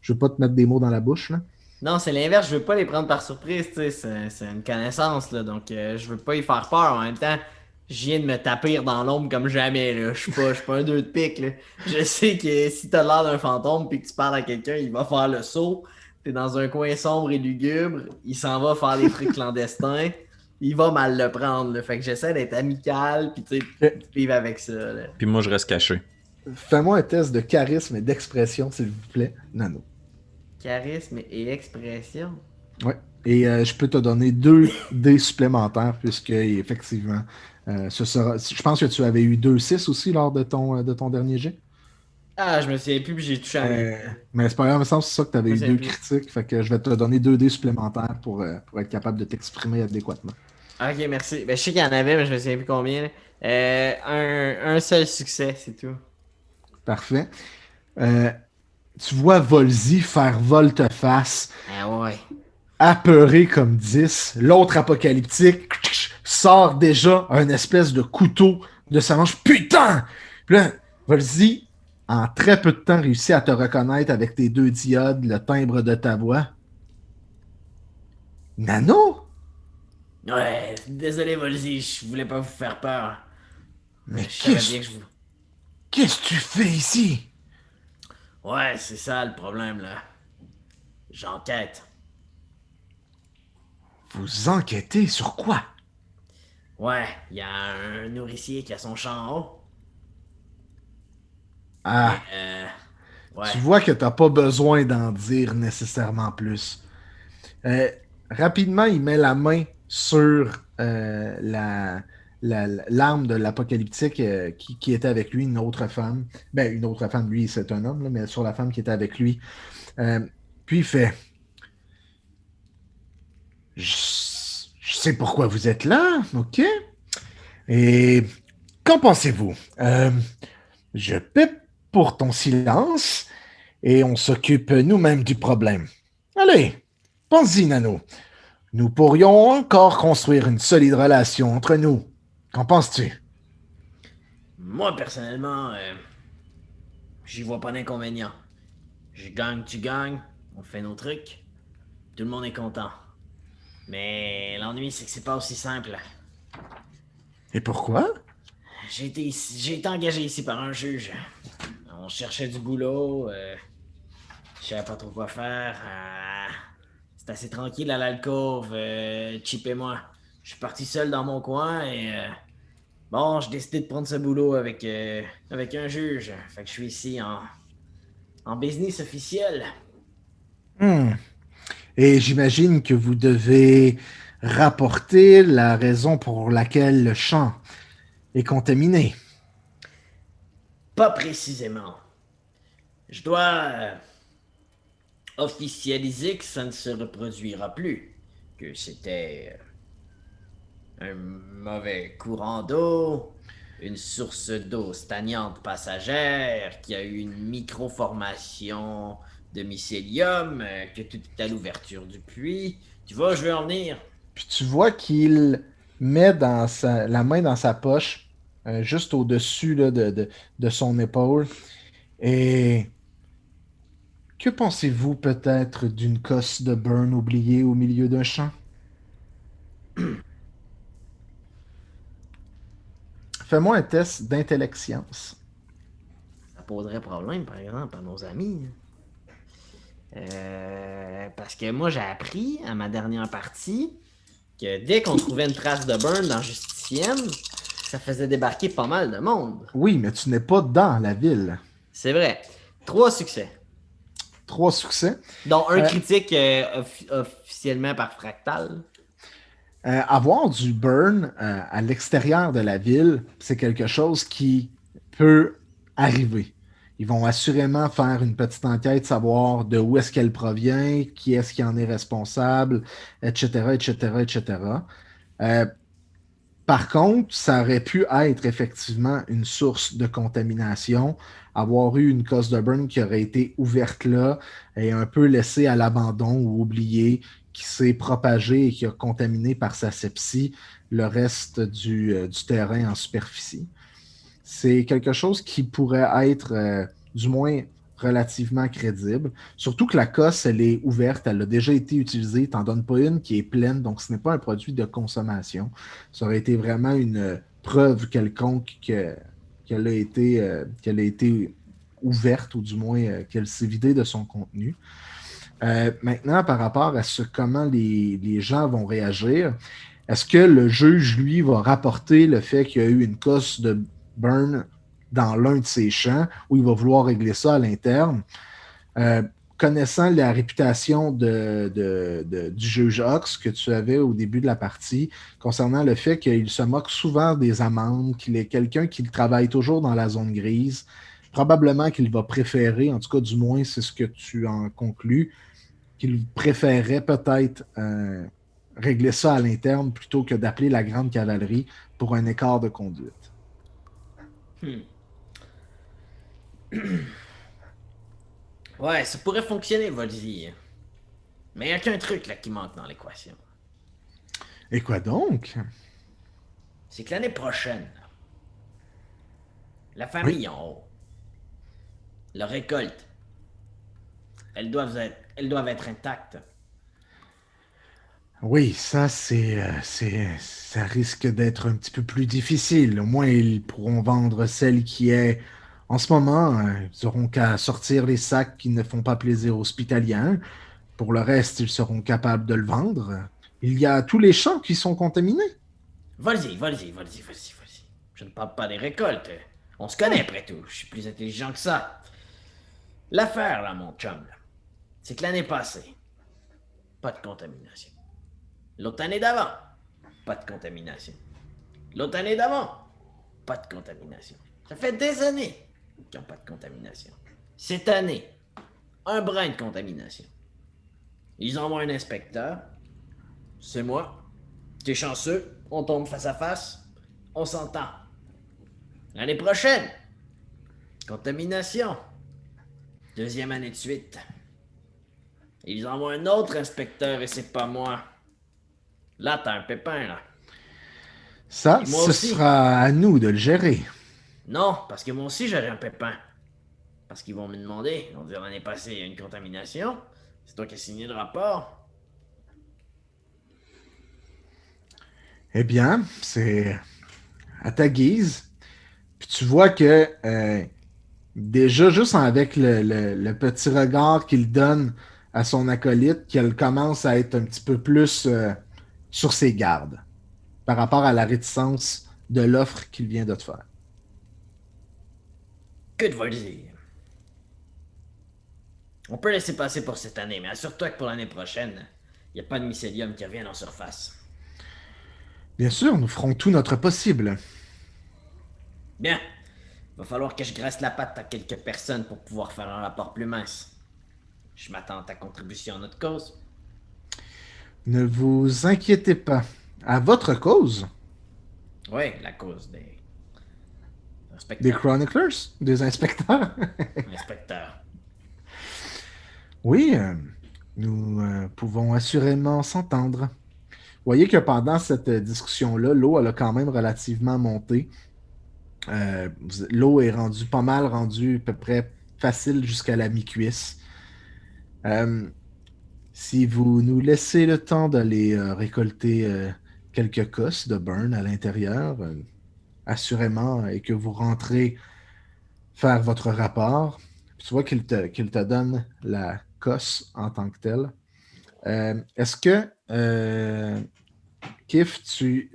Je veux pas te mettre des mots dans la bouche, là. Non, c'est l'inverse, je veux pas les prendre par surprise, tu sais, c'est une connaissance, là, donc je veux pas y faire peur. En même temps, je viens de me taper dans l'ombre comme jamais, là. Je suis pas un deux de pique, là. Je sais que si t'as l'air d'un fantôme puis que tu parles à quelqu'un, il va faire le saut. T'es dans un coin sombre et lugubre, il s'en va faire des trucs clandestins, il va mal le prendre, là. Fait que j'essaie d'être amical puis tu sais, Ok. vivre avec ça, là. Puis moi, je reste caché. Fais-moi un test de charisme et d'expression, s'il vous plaît, Nano. Charisme et expression. Ouais. Et je peux te donner 2 dés supplémentaires, puisque effectivement, je pense que tu avais eu 2-6 aussi lors de ton dernier jet. Ah, je me souviens plus puis j'ai touché à Euh, rien. mais c'est pas grave, il me semble que c'est ça que tu avais Je me eu souviens 2 plus. critiques. Fait que je vais te donner 2 dés supplémentaires pour être capable de t'exprimer adéquatement. Ok, merci. Ben, je sais qu'il y en avait, mais je me souviens plus combien, là. Un seul succès, c'est tout. Parfait. Euh, Tu vois Volzy faire volte-face, Ah ouais. apeuré comme 10. L'autre apocalyptique sort déjà un espèce de couteau de sa manche. Putain! Puis là, Volzy, en très peu de temps, réussit à te reconnaître avec tes 2 diodes, le timbre de ta voix. Nano? Ouais, désolé, Volzy, je voulais pas vous faire peur. Mais Je savais bien que je vous. qu'est-ce que tu fais ici? Ouais, c'est ça le problème, là. J'enquête. Vous enquêtez sur quoi? Ouais, il y a un nourricier qui a son champ en haut. Et, Ah, ouais. tu vois que t'as pas besoin d'en dire nécessairement plus. Euh, Rapidement, il met la main sur l'arme de l'apocalyptique qui était avec lui, une autre femme. Ben, une autre femme, lui, c'est un homme, là, mais sur la femme qui était avec lui. Euh, Puis il fait je, je sais pourquoi vous êtes là, ok? Et qu'en pensez-vous? Je paie pour ton silence et on s'occupe nous-mêmes du problème. Allez, pense-y, Nano. Nous pourrions encore construire une solide relation entre nous. Qu'en penses-tu? Moi, personnellement, j'y vois pas d'inconvénient. Je gagne, tu gagnes, on fait nos trucs. Tout le monde est content. Mais l'ennui, c'est que c'est pas aussi simple. Et pourquoi? J'ai été engagé ici par un juge. On cherchait du boulot. Je savais pas trop quoi faire. C'est assez tranquille à l'alcôve. Chip et moi. Je suis parti seul dans mon coin et... bon, j'ai décidé de prendre ce boulot avec un juge. Fait que je suis ici en business officiel. Hmm. Et j'imagine que vous devez rapporter la raison pour laquelle le champ est contaminé. Pas précisément. Je dois officialiser que ça ne se reproduira plus. Que c'était un mauvais courant d'eau, une source d'eau stagnante passagère, qui a eu une microformation de mycélium, que tout est à l'ouverture du puits. Tu vois, je veux en venir. Puis tu vois qu'il met la main dans sa poche, juste au-dessus là, de son épaule. Et que pensez-vous peut-être d'une cosse de Burn oubliée au milieu d'un champ? Fais-moi un test d'intellectience. Ça poserait problème, par exemple, à nos amis. Parce que moi, j'ai appris à ma dernière partie que dès qu'on trouvait une trace de burn dans Justicienne, ça faisait débarquer pas mal de monde. Oui, mais tu n'es pas dans la ville. C'est vrai. 3 succès. 3 succès. Dont un Euh, critique officiellement par Fractal. Avoir du burn à l'extérieur de la ville, c'est quelque chose qui peut arriver. Ils vont assurément faire une petite enquête, savoir de où est-ce qu'elle provient, qui est-ce qui en est responsable, etc., etc., etc. Euh, Par contre, ça aurait pu être effectivement une source de contamination, avoir eu une cause de burn qui aurait été ouverte là et un peu laissée à l'abandon ou oubliée, qui s'est propagée et qui a contaminé par sa sepsie le reste du terrain en superficie. C'est quelque chose qui pourrait être, du moins, relativement crédible. Surtout que la cosse, elle est ouverte, elle a déjà été utilisée. Tu n'en donnes pas une qui est pleine, donc ce n'est pas un produit de consommation. Ça aurait été vraiment une preuve quelconque qu'elle a été ouverte, ou du moins qu'elle s'est vidée de son contenu. Maintenant, par rapport à comment les gens vont réagir, est-ce que le juge, lui, va rapporter le fait qu'il y a eu une cosse de burn dans l'un de ses champs, ou il va vouloir régler ça à l'interne? Euh, Connaissant la réputation du juge Ox que tu avais au début de la partie, concernant le fait qu'il se moque souvent des amendes, qu'il est quelqu'un qui travaille toujours dans la zone grise, probablement qu'il va préférer, en tout cas du moins c'est ce que tu en conclus, qu'il préférerait peut-être régler ça à l'interne plutôt que d'appeler la grande cavalerie pour un écart de conduite. Hmm. Ouais, ça pourrait fonctionner, Volzy. Mais il n'y a qu'un truc là qui manque dans l'équation. Et quoi donc? C'est que l'année prochaine, la Oui, famille en haut, la récolte, elles doivent être intactes. oui, ça risque d'être un petit peu plus difficile. Au moins, ils pourront vendre celle qui est en ce moment. Ils auront qu'à sortir les sacs qui ne font pas plaisir aux hospitaliens. Pour le reste, ils seront capables de le vendre. Il y a tous les champs qui sont contaminés. Vas-y. Je ne parle pas des récoltes. On se connaît après tout. Je suis plus intelligent que ça. L'affaire, là, mon chum, là, c'est que l'année passée, pas de contamination. L'autre année d'avant, pas de contamination. L'autre année d'avant, pas de contamination. Ça fait des années qu'ils n'ont pas de contamination. Cette année, un brin de contamination. Ils envoient un inspecteur. C'est moi. T'es chanceux, on tombe face à face, on s'entend. L'année prochaine, contamination. Deuxième année de suite. Ils envoient un autre inspecteur et c'est pas moi. Là, t'as un pépin, là. Ça, Et moi ce aussi. sera à nous de le gérer. Non, parce que moi aussi, j'aurai un pépin. Parce qu'ils vont me demander, ils vont dire l'année passée, il y a une contamination. C'est toi qui as signé le rapport. Eh bien, c'est à ta guise. Puis tu vois que déjà, juste avec le petit regard qu'il donne à son acolyte, qu'elle commence à être un petit peu plus sur ses gardes par rapport à la réticence de l'offre qu'il vient de te faire. Que de dire? On peut laisser passer pour cette année, mais assure-toi que pour l'année prochaine, il n'y a pas de mycélium qui revienne en surface. Bien sûr, nous ferons tout notre possible. Bien. Va falloir que je graisse la patte à quelques personnes pour pouvoir faire un rapport plus mince. Je m'attends à ta contribution à notre cause. Ne vous inquiétez pas. À votre cause, Oui, la cause des des inspecteurs. Chroniclers, des inspecteurs. Inspecteurs. Oui, nous pouvons assurément s'entendre. Vous voyez que pendant cette discussion-là, l'eau, elle a quand même relativement monté. L'eau est rendue pas mal rendue à peu près facile jusqu'à la mi-cuisse. Euh, si vous nous laissez le temps d'aller récolter quelques cosses de burn à l'intérieur, assurément, et que vous rentrez faire votre rapport, tu vois qu'il te donne la cosse en tant que telle. Est-ce que, Kif, tu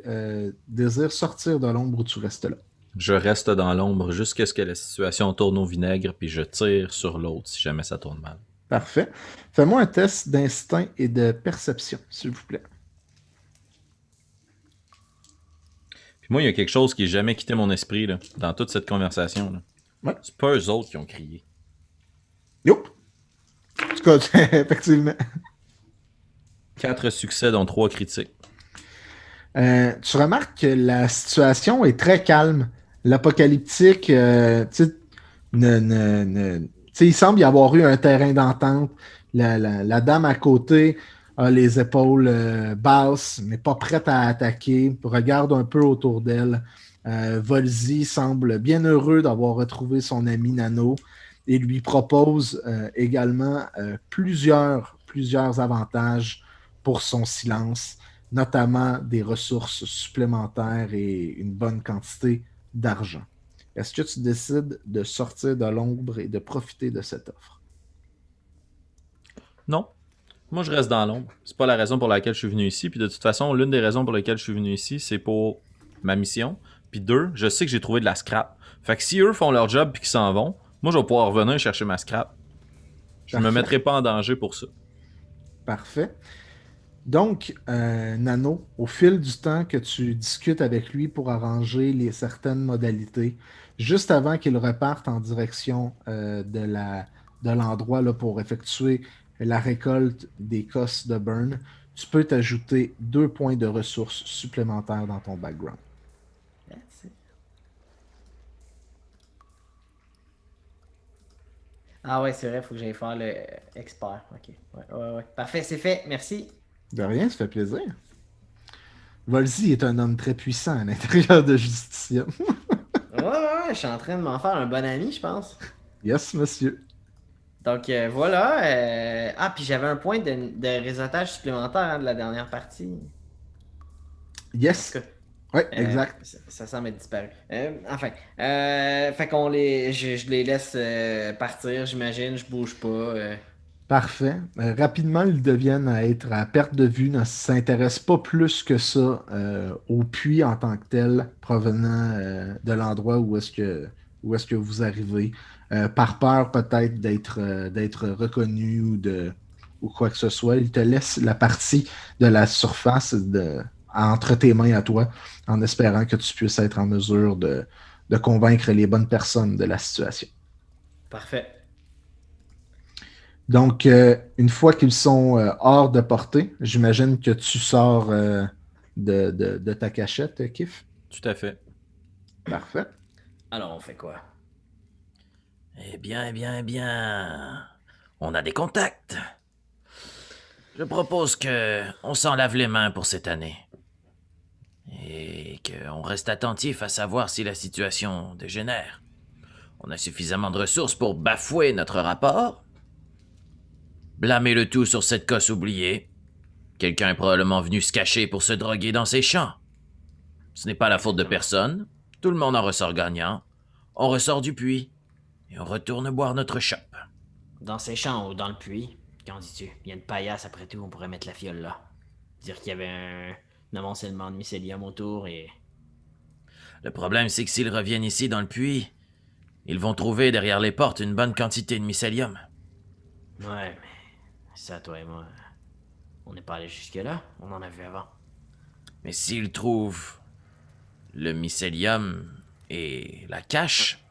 désires sortir de l'ombre ou tu restes là? Je reste dans l'ombre jusqu'à ce que la situation tourne au vinaigre, puis je tire sur l'autre si jamais ça tourne mal. Parfait. Fais-moi un test d'instinct et de perception, s'il vous plaît. Puis moi, il y a quelque chose qui n'a jamais quitté mon esprit là, dans toute cette conversation. Là. Ouais. C'est pas eux autres qui ont crié. Yup! En tout cas, effectivement. 4 succès, dont 3 critiques. Tu remarques que la situation est très calme. L'apocalyptique, tu sais, tu sais, il semble y avoir eu un terrain d'entente. La dame à côté a les épaules basses, mais pas prête à attaquer. Regarde un peu autour d'elle. Volzy semble bien heureux d'avoir retrouvé son ami Nano et lui propose également plusieurs avantages pour son silence, notamment des ressources supplémentaires et une bonne quantité d'argent. Est-ce que tu décides de sortir de l'ombre et de profiter de cette offre? Non. Moi, je reste dans l'ombre. C'est pas la raison pour laquelle je suis venu ici. Puis de toute façon, l'une des raisons pour lesquelles je suis venu ici, c'est pour ma mission. Puis 2, je sais que j'ai trouvé de la scrap. Fait que si eux font leur job puis qu'ils s'en vont, moi, je vais pouvoir revenir chercher ma scrap. Je me mettrai pas en danger pour ça. Parfait. Donc, Nano, au fil du temps que tu discutes avec lui pour arranger certaines modalités, juste avant qu'il reparte en direction de l'endroit là, pour effectuer la récolte des cosses de burn, tu peux t'ajouter 2 points de ressources supplémentaires dans ton background. That's it. Ah ouais, c'est vrai, faut que j'aille faire le expert. Ok. Ouais. Parfait, c'est fait. Merci. De rien, ça fait plaisir. Volzy est un homme très puissant à l'intérieur de Justicia. Ouais, je suis en train de m'en faire un bon ami, je pense. Yes, monsieur. Donc voilà. Ah, puis j'avais un point de réseautage supplémentaire hein, de la dernière partie. En tout Yes. cas, Oui, exact. ça semble être disparu. Fait qu'on je les laisse partir, j'imagine, je bouge pas. Parfait. Rapidement, ils deviennent à être à perte de vue, ne s'intéressent pas plus que ça au puits en tant que tel, provenant de l'endroit où est-ce que vous arrivez, par peur peut-être d'être reconnu ou quoi que ce soit. Ils te laissent la partie de la surface entre tes mains à toi, en espérant que tu puisses être en mesure de convaincre les bonnes personnes de la situation. Parfait. Donc, une fois qu'ils sont hors de portée, j'imagine que tu sors de ta cachette, Kif. Tout à fait. Parfait. Alors, on fait quoi? Eh bien. On a des contacts. Je propose que on s'en lave les mains pour cette année. Et qu'on reste attentif à savoir si la situation dégénère. On a suffisamment de ressources pour bafouer notre rapport. Blâmer le tout sur cette cosse oubliée. Quelqu'un est probablement venu se cacher pour se droguer dans ses champs. Ce n'est pas la faute de personne. Tout le monde en ressort gagnant. On ressort du puits. Et on retourne boire notre chope. Dans ces champs ou dans le puits, qu'en dis-tu? Il y a une paillasse après tout, on pourrait mettre la fiole là. Dire qu'il y avait un amoncellement de mycélium autour et... Le problème, c'est que s'ils reviennent ici dans le puits, ils vont trouver derrière les portes une bonne quantité de mycélium. Ouais, mais ça, toi et moi, on n'est pas allé jusque-là, on en a vu avant. Mais s'ils trouvent le mycélium et la cache,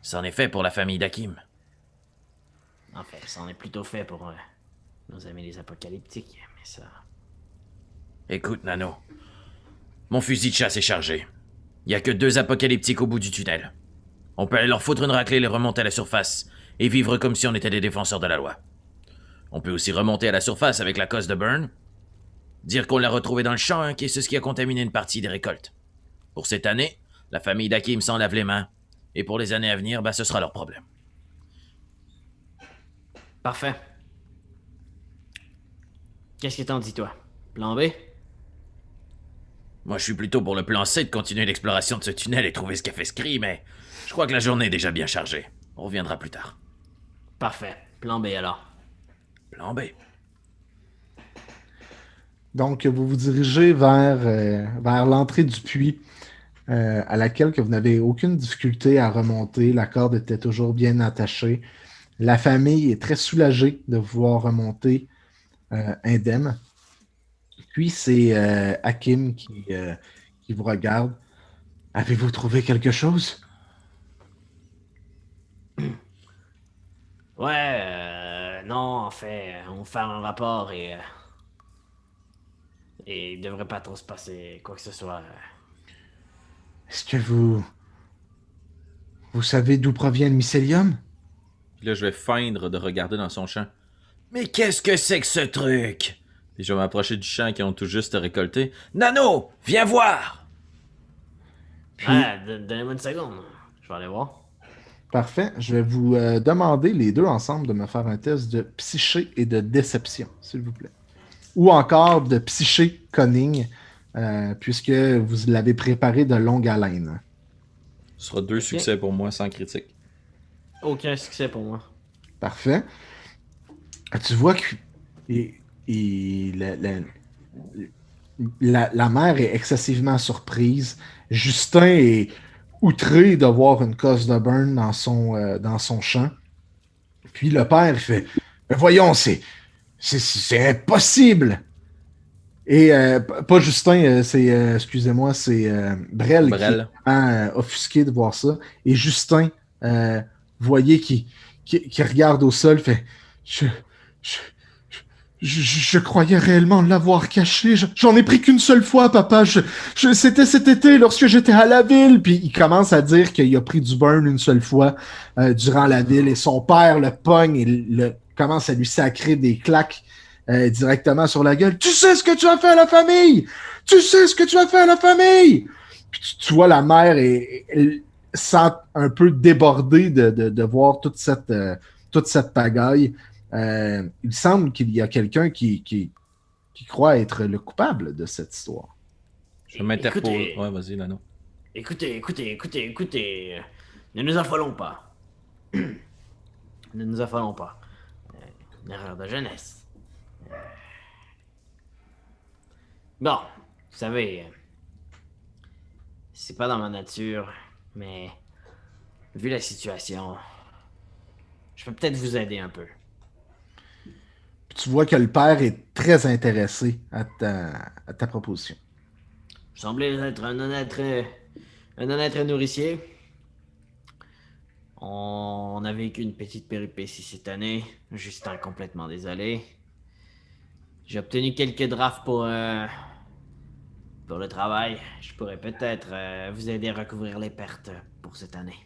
c'en est fait pour la famille d'Hakim. En fait, ça en est plutôt fait pour nos amis les apocalyptiques, mais ça... Écoute, Nano, mon fusil de chasse est chargé. Il y a que 2 apocalyptiques au bout du tunnel. On peut aller leur foutre une raclée, les remonter à la surface, et vivre comme si on était des défenseurs de la loi. On peut aussi remonter à la surface avec la cosse de Burn, dire qu'on l'a retrouvé dans le champ, hein, et c'est ce qui a contaminé une partie des récoltes. Pour cette année, la famille d'Hakim s'en lave les mains, et pour les années à venir, ce sera leur problème. Parfait. Qu'est-ce que t'en dis, toi? Plan B? Moi, je suis plutôt pour le plan C de continuer l'exploration de ce tunnel et trouver ce qu'a fait Scree, mais je crois que la journée est déjà bien chargée. On reviendra plus tard. Parfait. Plan B, alors. Plan B. Donc, vous vous dirigez vers l'entrée du puits, à laquelle que vous n'avez aucune difficulté à remonter. La corde était toujours bien attachée. La famille est très soulagée de vous voir remonter indemne. Puis, c'est Hakim qui vous regarde. Avez-vous trouvé quelque chose? Ouais, non, en fait, on fait un rapport et il devrait pas trop se passer quoi que ce soit. Est-ce que vous savez d'où provient le mycélium? Puis là, je vais feindre de regarder dans son champ. Mais qu'est-ce que c'est que ce truc? Puis je vais m'approcher du champ qu'ils ont tout juste récolté. Nano, viens voir! Puis, Ah, donnez-moi une seconde. Je vais aller voir. parfait. Je vais vous demander les deux ensemble de me faire un test de psyché et de déception, s'il vous plaît. Ou encore de psyché cunning, puisque vous l'avez préparé de longue haleine. Ce sera 2 succès pour moi sans critique. Aucun succès pour moi. Parfait. Tu vois que la mère est excessivement surprise. Justin est outré de voir une cosse de burn dans son champ. Puis le père fait voyons, c'est impossible! Et pas Justin, excusez-moi, c'est Brel qui est Brel. vraiment offusqué de voir ça. Et Justin, voyez, qui regarde au sol, fait je croyais réellement l'avoir caché. J'en ai pris qu'une seule fois, papa. C'était cet été lorsque j'étais à la ville. Puis il commence à dire qu'il a pris du burn une seule fois durant la ville. Et son père le pogne et commence à lui sacrer des claques directement sur la gueule. Tu sais ce que tu as fait à la famille! Tu sais ce que tu as fait à la famille! Puis tu vois la mère elle sent un peu débordée de voir toute cette pagaille. Il semble qu'il y a quelqu'un qui croit être le coupable de cette histoire. Je m'interpose. Écoutez. Ouais, vas-y, Nano. Écoutez. Ne nous affolons pas. Ne nous affolons pas. Une erreur de jeunesse. Bon, vous savez, c'est pas dans ma nature, mais vu la situation, je peux peut-être vous aider un peu. Puis tu vois que le père est très intéressé à ta proposition. Vous semblez être un honnête nourricier. On a vécu une petite péripétie cette année. Justin complètement désolé. J'ai obtenu quelques drafts pour le travail. Je pourrais peut-être vous aider à recouvrir les pertes pour cette année.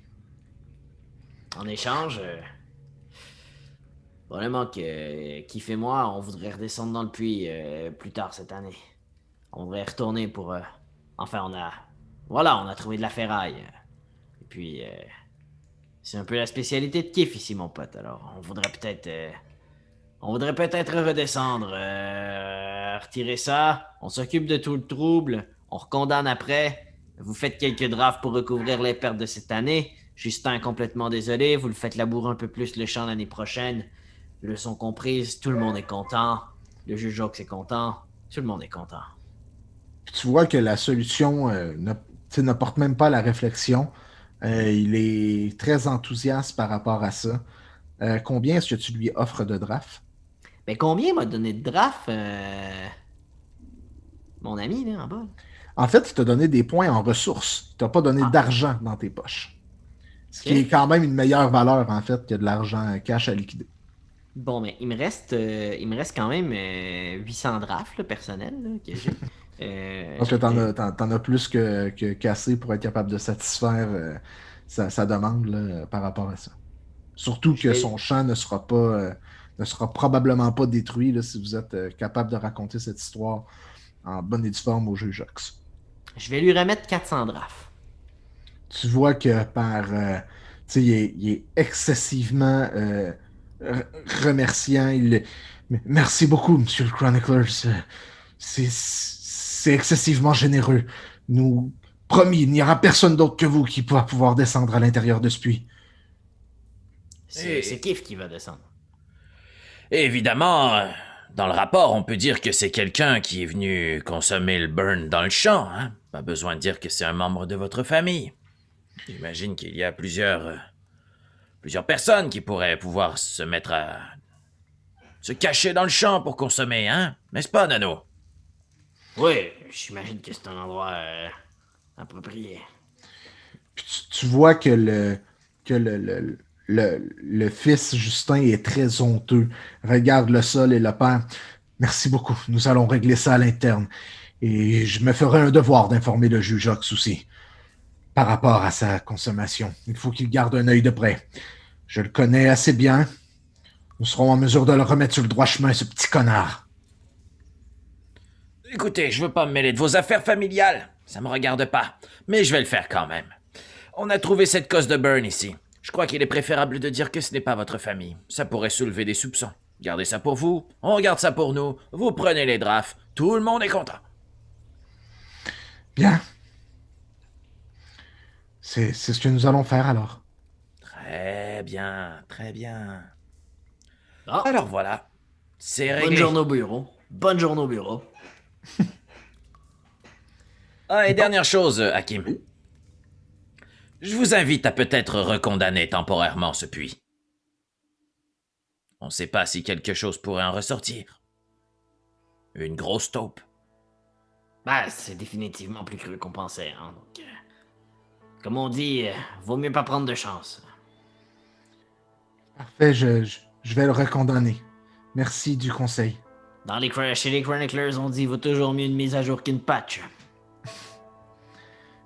En échange, probablement que Kif et moi, on voudrait redescendre dans le puits plus tard cette année. On voudrait retourner pour... Enfin, on a trouvé de la ferraille. Et puis, c'est un peu la spécialité de Kif ici, mon pote. Alors, on voudrait peut-être redescendre, retirer ça. On s'occupe de tout le trouble. On recondamne après. Vous faites quelques drafts pour recouvrir les pertes de cette année. Justin est complètement désolé. Vous le faites labourer un peu plus le champ l'année prochaine. Leçon comprise, tout le monde est content. Le juge Jox est content. Tout le monde est content. Puis tu vois que la solution n'apporte même pas la réflexion. Il est très enthousiaste par rapport à ça. Combien est-ce que tu lui offres de draft? Mais combien m'a donné de draft mon ami là en bas? En fait, il t'a donné des points en ressources. Il t'a pas donné d'argent dans tes poches. Ce qui est quand même une meilleure valeur, en fait, que de l'argent cash à liquider. Bon, mais il me reste quand même 800 drafts là, personnels là, que j'ai. Je pense que t'en as plus qu'assez pour être capable de satisfaire sa demande là, par rapport à ça. Surtout que son champ ne sera probablement pas détruit là, si vous êtes capable de raconter cette histoire en bonne et due forme au juge Jox. Je vais lui remettre 400 drafts. Tu vois que il est excessivement remerciant. Merci beaucoup, Monsieur le Chronicler. C'est excessivement généreux. Nous, promis, il n'y aura personne d'autre que vous qui pourra pouvoir descendre à l'intérieur de ce puits. C'est Kif qui va descendre. Évidemment, dans le rapport, on peut dire que c'est quelqu'un qui est venu consommer le burn dans le champ. Hein? Pas besoin de dire que c'est un membre de votre famille. J'imagine qu'il y a plusieurs personnes qui pourraient pouvoir se mettre à se cacher dans le champ pour consommer, hein? N'est-ce pas, Nano? Oui, j'imagine que c'est un endroit approprié. Puis tu vois que le fils Justin est très honteux. Regarde le sol et le père. Merci beaucoup. Nous allons régler ça à l'interne. Et je me ferai un devoir d'informer le juge Jox aussi par rapport à sa consommation. Il faut qu'il garde un œil de près. Je le connais assez bien. Nous serons en mesure de le remettre sur le droit chemin, ce petit connard. Écoutez, je veux pas me mêler de vos affaires familiales. Ça me regarde pas. Mais je vais le faire quand même. On a trouvé cette cause de burn ici. Je crois qu'il est préférable de dire que ce n'est pas votre famille. Ça pourrait soulever des soupçons. Gardez ça pour vous, on garde ça pour nous. Vous prenez les drafts. Tout le monde est content. Bien. C'est ce que nous allons faire alors. Très bien, très bien. Ah, Alors voilà, c'est bonne réglé. journée au bureau. Bonne journée au bureau. Ah, et dernière chose, Hakim. Je vous invite à peut-être recondamner temporairement ce puits. On ne sait pas si quelque chose pourrait en ressortir. Une grosse taupe. Bah, c'est définitivement plus cru qu'on pensait, hein, donc... comme on dit, vaut mieux pas prendre de chance. Parfait, je vais le recondamner. Merci du conseil. Chez les Chroniclers, on dit vaut toujours mieux une mise à jour qu'une patch.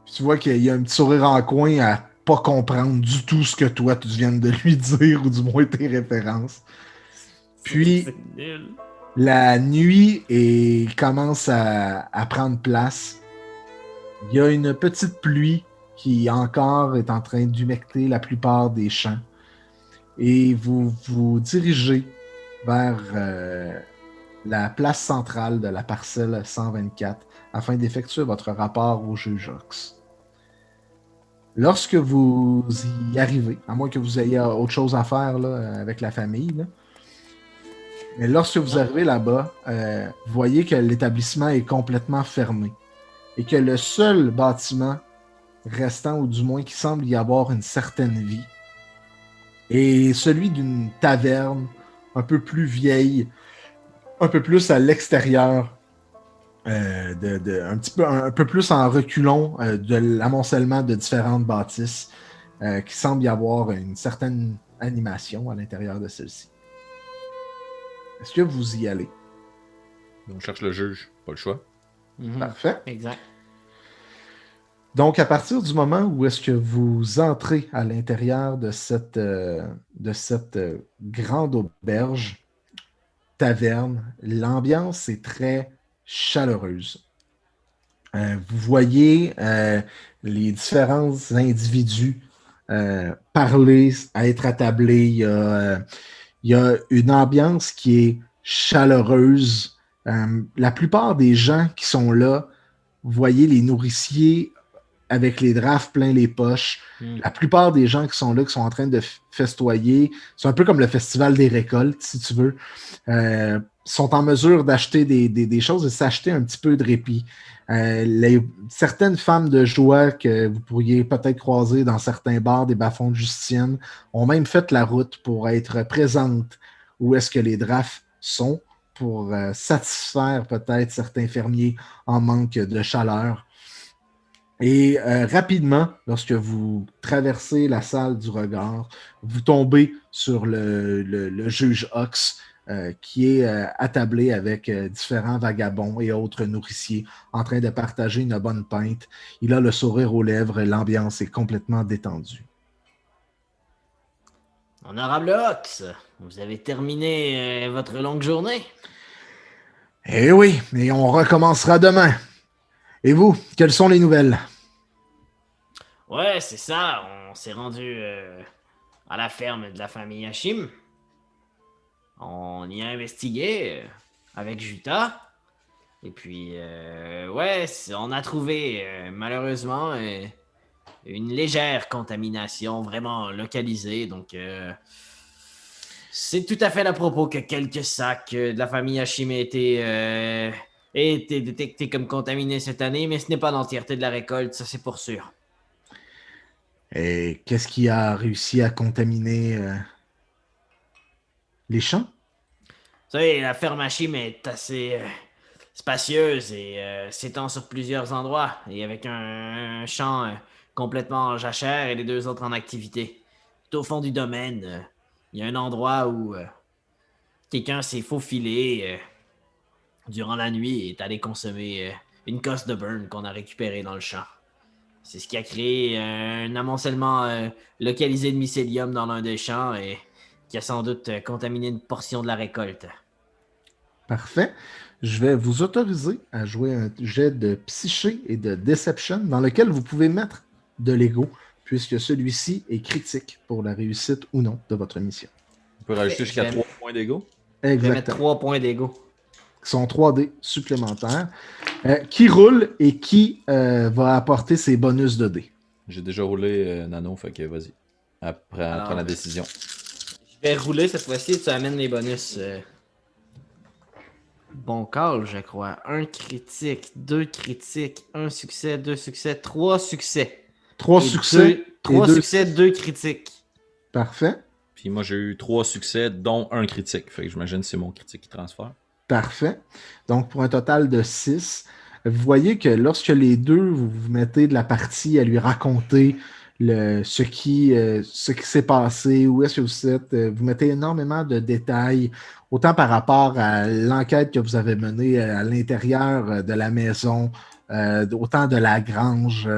Tu vois qu'il y a un petit sourire en coin à pas comprendre du tout ce que toi tu viens de lui dire, ou du moins tes références. Puis, la nuit commence à prendre place. Il y a une petite pluie qui encore est en train d'humecter la plupart des champs. Et vous vous dirigez vers la place centrale de la parcelle 124 afin d'effectuer votre rapport au juge Jox. Lorsque vous y arrivez, à moins que vous ayez autre chose à faire là, avec la famille, là, mais lorsque vous arrivez là-bas, vous voyez que l'établissement est complètement fermé et que le seul bâtiment restant, ou du moins qui semble y avoir une certaine vie, est celui d'une taverne un peu plus vieille, un peu plus à l'extérieur, un peu plus en reculons de l'amoncellement de différentes bâtisses, qui semble y avoir une certaine animation à l'intérieur de celle-ci. Est-ce que vous y allez? On cherche le juge, pas le choix. Parfait. Exact. Donc, à partir du moment où est-ce que vous entrez à l'intérieur de cette grande auberge, taverne, l'ambiance est très chaleureuse. Vous voyez les différents individus parler, à être attablés. Il y a une ambiance qui est chaleureuse. La plupart des gens qui sont là vous voyez les nourriciers avec les drafts plein les poches. La plupart des gens qui sont là, qui sont en train de festoyer, c'est un peu comme le festival des récoltes, si tu veux, sont en mesure d'acheter des choses et s'acheter un petit peu de répit. Certaines femmes de joie que vous pourriez peut-être croiser dans certains bars des bas-fonds de Justinienne ont même fait la route pour être présentes où est-ce que les drafts sont pour satisfaire peut-être certains fermiers en manque de chaleur. Et rapidement, lorsque vous traversez la salle du regard, vous tombez sur le juge Ox qui est attablé avec différents vagabonds et autres nourriciers en train de partager une bonne pinte. Il a le sourire aux lèvres, l'ambiance est complètement détendue. Honorable Ox, vous avez terminé votre longue journée? Eh oui, et on recommencera demain. Et vous, quelles sont les nouvelles? Ouais, c'est ça, on s'est rendu à la ferme de la famille Hachim. On y a investigué avec Juta. Et puis, ouais, on a trouvé malheureusement une légère contamination vraiment localisée. Donc, c'est tout à fait à propos que quelques sacs de la famille Hachim aient été détectés comme contaminés cette année, mais ce n'est pas l'entièreté de la récolte, ça c'est pour sûr. Et qu'est-ce qui a réussi à contaminer les champs? Vous savez, la ferme Hachim est assez spacieuse et s'étend sur plusieurs endroits, et avec un champ complètement en jachère et les deux autres en activité. Tout au fond du domaine, il y a un endroit où quelqu'un s'est faufilé durant la nuit et est allé consommer une cosse de burn qu'on a récupérée dans le champ. C'est ce qui a créé un amoncellement localisé de mycélium dans l'un des champs et qui a sans doute contaminé une portion de la récolte. Parfait. Je vais vous autoriser à jouer un jet de psyché et de deception dans lequel vous pouvez mettre de l'ego, puisque celui-ci est critique pour la réussite ou non de votre mission. On peut rajouter jusqu'à 3 points d'ego. Je vais mettre Exactement. 3 points d'ego. Qui sont 3D supplémentaires. Qui roule et qui va apporter ses bonus de dés? J'ai déjà roulé Nano, fait que vas-y. Après, Alors, prends la décision. Je vais rouler cette fois-ci et tu amènes les bonus. Bon call, je crois. 1 critique, 2 critiques, 1 succès, 2 succès, 3 succès. 3 succès. 3 2 succès, 2 critiques. Parfait. Puis moi, j'ai eu 3 succès, dont un critique. Fait que j'imagine que c'est mon critique qui transfère. Parfait. Donc, pour un total de 6, vous voyez que lorsque les deux, vous vous mettez de la partie à lui raconter ce qui s'est passé, où est-ce que vous êtes, vous mettez énormément de détails, autant par rapport à l'enquête que vous avez menée à l'intérieur de la maison, autant de la grange,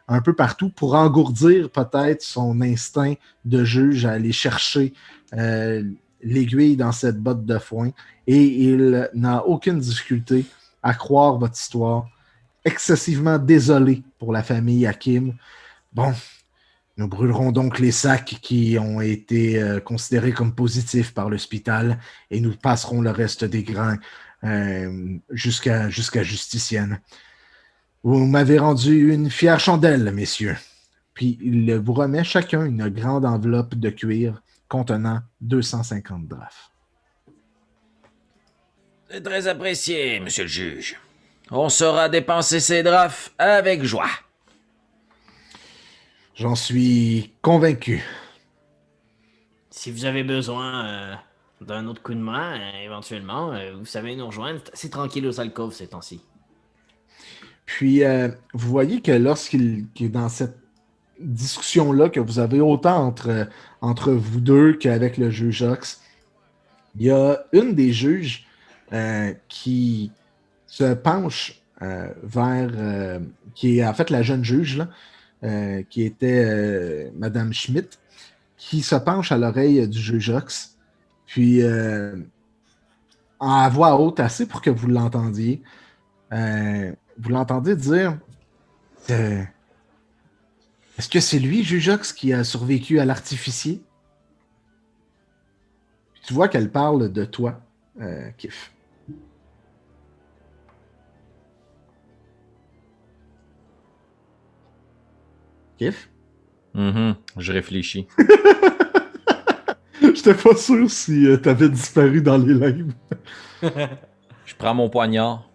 un peu partout, pour engourdir peut-être son instinct de juge à aller chercher l'aiguille dans cette botte de foin. Et il n'a aucune difficulté à croire votre histoire. Excessivement désolé pour la famille Hakim. Bon, nous brûlerons donc les sacs qui ont été considérés comme positifs par l'hôpital et nous passerons le reste des grains jusqu'à Justicienne. Vous m'avez rendu une fière chandelle, messieurs. Puis il vous remet chacun une grande enveloppe de cuir contenant 250 drafts. C'est très apprécié, monsieur le juge. On saura dépenser ces drafts avec joie. J'en suis convaincu. Si vous avez besoin d'un autre coup de main, éventuellement, vous savez nous rejoindre. C'est tranquille aux alcôves ces temps-ci. Puis, vous voyez que lorsqu'il est dans cette discussion-là que vous avez autant entre vous deux qu'avec le juge Ox, il y a une des juges qui se penche vers... qui est en fait la jeune juge, là, qui était Madame Schmidt, qui se penche à l'oreille du juge Ox, puis en voix haute, assez pour que vous l'entendiez, vous l'entendez dire est-ce que c'est lui, juge Ox, qui a survécu à l'artificier? Tu vois qu'elle parle de toi, Kif. Kif? Je réfléchis. J'étais pas sûr si t'avais disparu dans les limbes. Je prends mon poignard,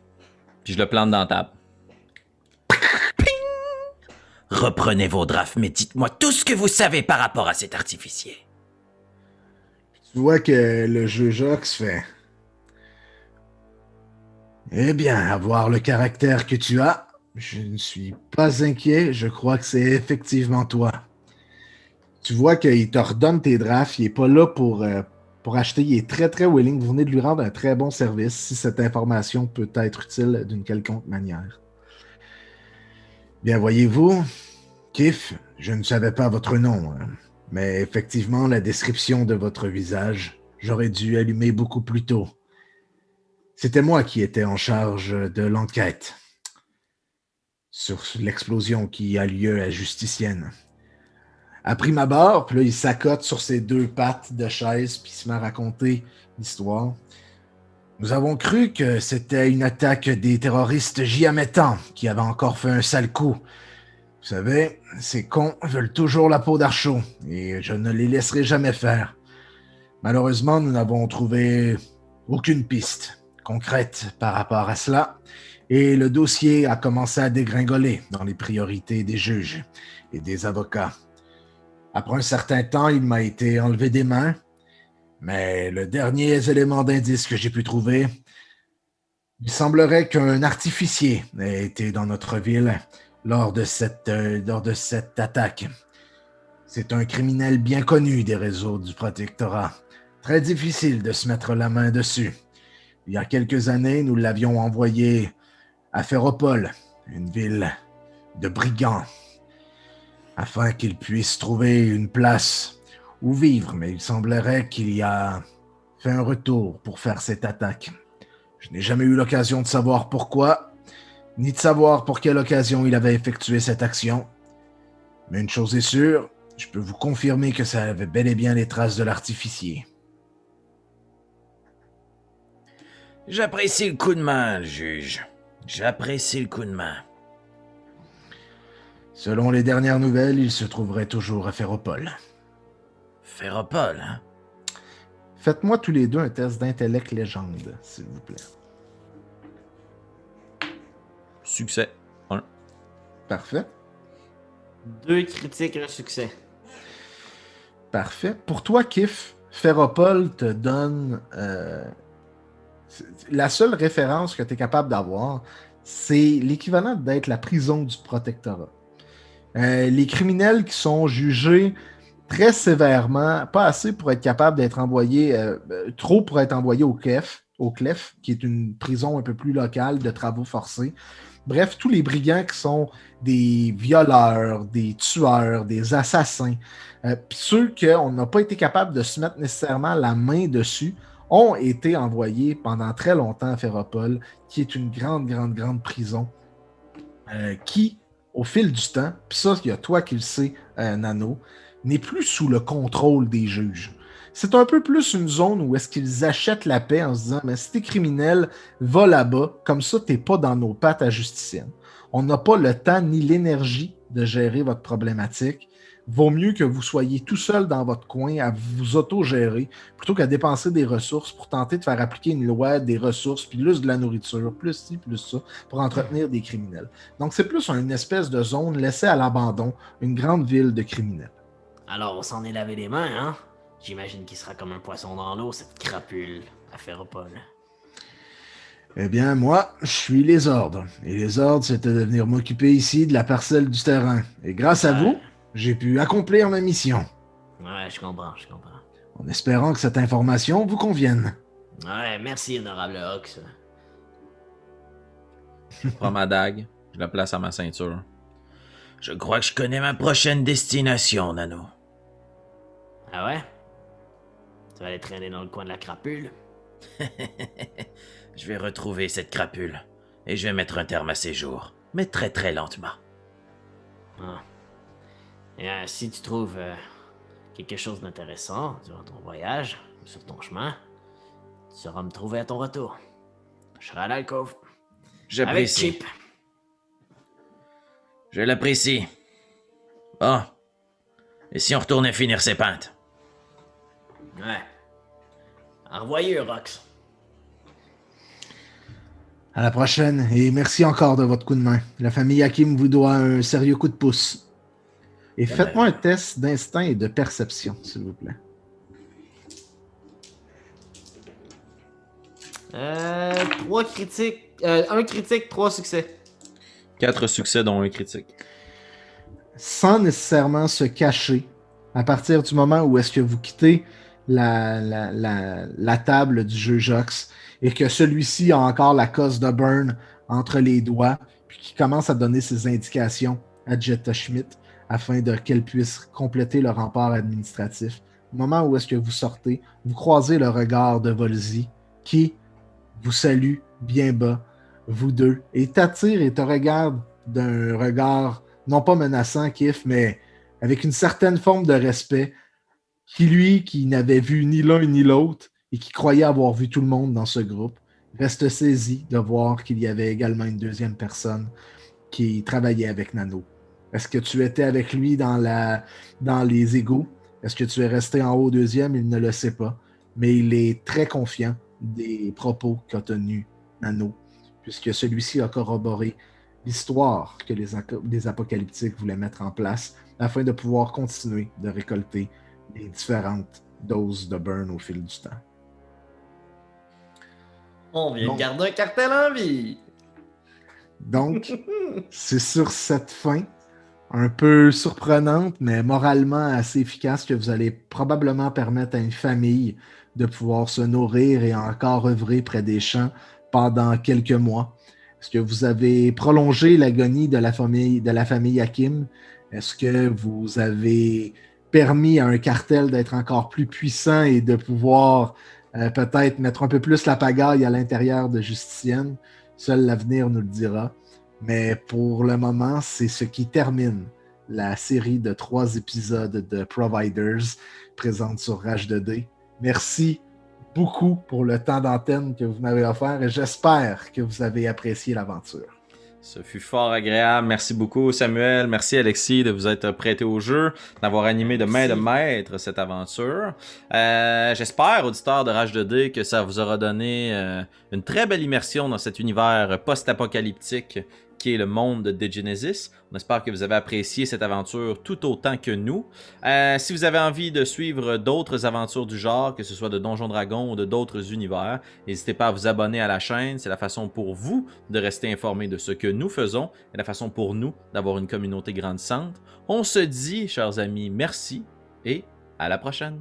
puis je le plante dans la table. Reprenez vos drafts, mais dites-moi tout ce que vous savez par rapport à cet artificier. Tu vois que le jeu Jox fait. Eh bien, à voir le caractère que tu as, je ne suis pas inquiet, je crois que c'est effectivement toi. Tu vois qu'il te redonne tes drafts, il n'est pas là pour acheter, il est très très willing, vous venez de lui rendre un très bon service si cette information peut être utile d'une quelconque manière. Bien, voyez-vous, Kif, je ne savais pas votre nom, hein, mais effectivement, la description de votre visage, j'aurais dû allumer beaucoup plus tôt. C'était moi qui étais en charge de l'enquête sur l'explosion qui a lieu à Justicienne. À prime abord, puis là, il s'accote sur ses deux pattes de chaise, puis il se met à raconter l'histoire. Nous avons cru que c'était une attaque des terroristes Jiamétans qui avaient encore fait un sale coup. Vous savez, ces cons veulent toujours la peau d'Archaud, et je ne les laisserai jamais faire. Malheureusement, nous n'avons trouvé aucune piste concrète par rapport à cela, et le dossier a commencé à dégringoler dans les priorités des juges et des avocats. Après un certain temps, il m'a été enlevé des mains, mais le dernier élément d'indice que j'ai pu trouver, il semblerait qu'un artificier ait été dans notre ville lors de cette attaque. C'est un criminel bien connu des réseaux du protectorat. Très difficile de se mettre la main dessus. Il y a quelques années, nous l'avions envoyé à Ferropol, une ville de brigands, afin qu'il puisse trouver une place où vivre, mais il semblerait qu'il y a fait un retour pour faire cette attaque. Je n'ai jamais eu l'occasion de savoir pourquoi, ni de savoir pour quelle occasion il avait effectué cette action. Mais une chose est sûre, je peux vous confirmer que ça avait bel et bien les traces de l'artificier. J'apprécie le coup de main, juge. J'apprécie le coup de main. Selon les dernières nouvelles, il se trouverait toujours à Ferropol. Ferropol, hein? Faites-moi tous les deux un test d'intellect légende, s'il vous plaît. Succès. 1. Parfait. 2 critiques, un succès. Parfait. Pour toi, Kif, Ferropol te donne... la seule référence que tu es capable d'avoir, c'est l'équivalent d'être la prison du protectorat. Les criminels qui sont jugés très sévèrement, pas assez pour être capables d'être envoyés, trop pour être envoyés au CLEF, qui est une prison un peu plus locale de travaux forcés. Bref, tous les brigands qui sont des violeurs, des tueurs, des assassins, puis ceux qu'on n'a pas été capable de se mettre nécessairement la main dessus, ont été envoyés pendant très longtemps à Ferropol, qui est une grande prison, qui, au fil du temps, puis ça, il y a toi qui le sais, Nano, n'est plus sous le contrôle des juges. C'est un peu plus une zone où est-ce qu'ils achètent la paix en se disant « Mais si t'es criminel, va là-bas, comme ça t'es pas dans nos pattes à justicienne. On n'a pas le temps ni l'énergie de gérer votre problématique. Vaut mieux que vous soyez tout seul dans votre coin à vous autogérer plutôt qu'à dépenser des ressources pour tenter de faire appliquer une loi, des ressources, puis plus de la nourriture, plus ci, plus ça, pour entretenir des criminels. » Donc c'est plus une espèce de zone laissée à l'abandon, une grande ville de criminels. Alors, on s'en est lavé les mains, hein? J'imagine qu'il sera comme un poisson dans l'eau, cette crapule à Ferropol. Eh bien, moi, je suis les ordres. Et les ordres, c'était de venir m'occuper ici de la parcelle du terrain. Et grâce à vous, j'ai pu accomplir ma mission. Ouais, je comprends. En espérant que cette information vous convienne. Ouais, merci, honorable Ox. Je prends ma dague, je la place à ma ceinture. Je crois que je connais ma prochaine destination, Nano. Ah ouais? Tu vas aller traîner dans le coin de la crapule? Je vais retrouver cette crapule et je vais mettre un terme à ses jours, mais très lentement. Ah. Et si tu trouves quelque chose d'intéressant durant ton voyage, sur ton chemin, tu sauras me trouver à ton retour. Je serai à l'alcôve. Avec J'apprécie. Chip. Je l'apprécie. Ah. Et si on retournait finir ses peintes? Ouais. Au revoir, Rox. À la prochaine, et merci encore de votre coup de main. La famille Hakim vous doit un sérieux coup de pouce. Et faites-moi un test d'instinct et de perception, s'il vous plaît. 3 critiques. 1 critique, 3 succès. 4 succès, dont un critique. Sans nécessairement se cacher, à partir du moment où est-ce que vous quittez la table du jeu Jox et que celui-ci a encore la cosse de Burn entre les doigts, puis qui commence à donner ses indications à Jetta Schmidt afin qu'elle puisse compléter le rempart administratif. Au moment où est-ce que vous sortez, vous croisez le regard de Volzy qui vous salue bien bas, vous deux, et t'attire et te regarde d'un regard non pas menaçant, Kif, mais avec une certaine forme de respect, qui n'avait vu ni l'un ni l'autre et qui croyait avoir vu tout le monde dans ce groupe, reste saisi de voir qu'il y avait également une deuxième personne qui travaillait avec Nano. Est-ce que tu étais avec lui dans les égouts? Est-ce que tu es resté en haut au deuxième? Il ne le sait pas. Mais il est très confiant des propos qu'a tenus Nano, puisque celui-ci a corroboré l'histoire que les apocalyptiques voulaient mettre en place afin de pouvoir continuer de récolter les différentes doses de burn au fil du temps. On vient de garder un cartel en vie. Donc, c'est sur cette fin un peu surprenante, mais moralement assez efficace que vous allez probablement permettre à une famille de pouvoir se nourrir et encore œuvrer près des champs pendant quelques mois. Est-ce que vous avez prolongé l'agonie de la famille Hakim? Est-ce que vous avez permis à un cartel d'être encore plus puissant et de pouvoir peut-être mettre un peu plus la pagaille à l'intérieur de Justicienne? Seul l'avenir nous le dira. Mais pour le moment, c'est ce qui termine la série de 3 épisodes de Providers présente sur Rage 2D. Merci beaucoup pour le temps d'antenne que vous m'avez offert et j'espère que vous avez apprécié l'aventure. Ce fut fort agréable. Merci beaucoup, Samuel. Merci, Alexis, de vous être prêté au jeu, d'avoir animé de main de maître cette aventure. J'espère, auditeurs de Rage 2D, que ça vous aura donné une très belle immersion dans cet univers post-apocalyptique qui est le monde de Genesis. On espère que vous avez apprécié cette aventure tout autant que nous. Si vous avez envie de suivre d'autres aventures du genre, que ce soit de Donjons Dragons ou de d'autres univers, n'hésitez pas à vous abonner à la chaîne. C'est la façon pour vous de rester informé de ce que nous faisons et la façon pour nous d'avoir une communauté grandissante. On se dit, chers amis, merci et à la prochaine.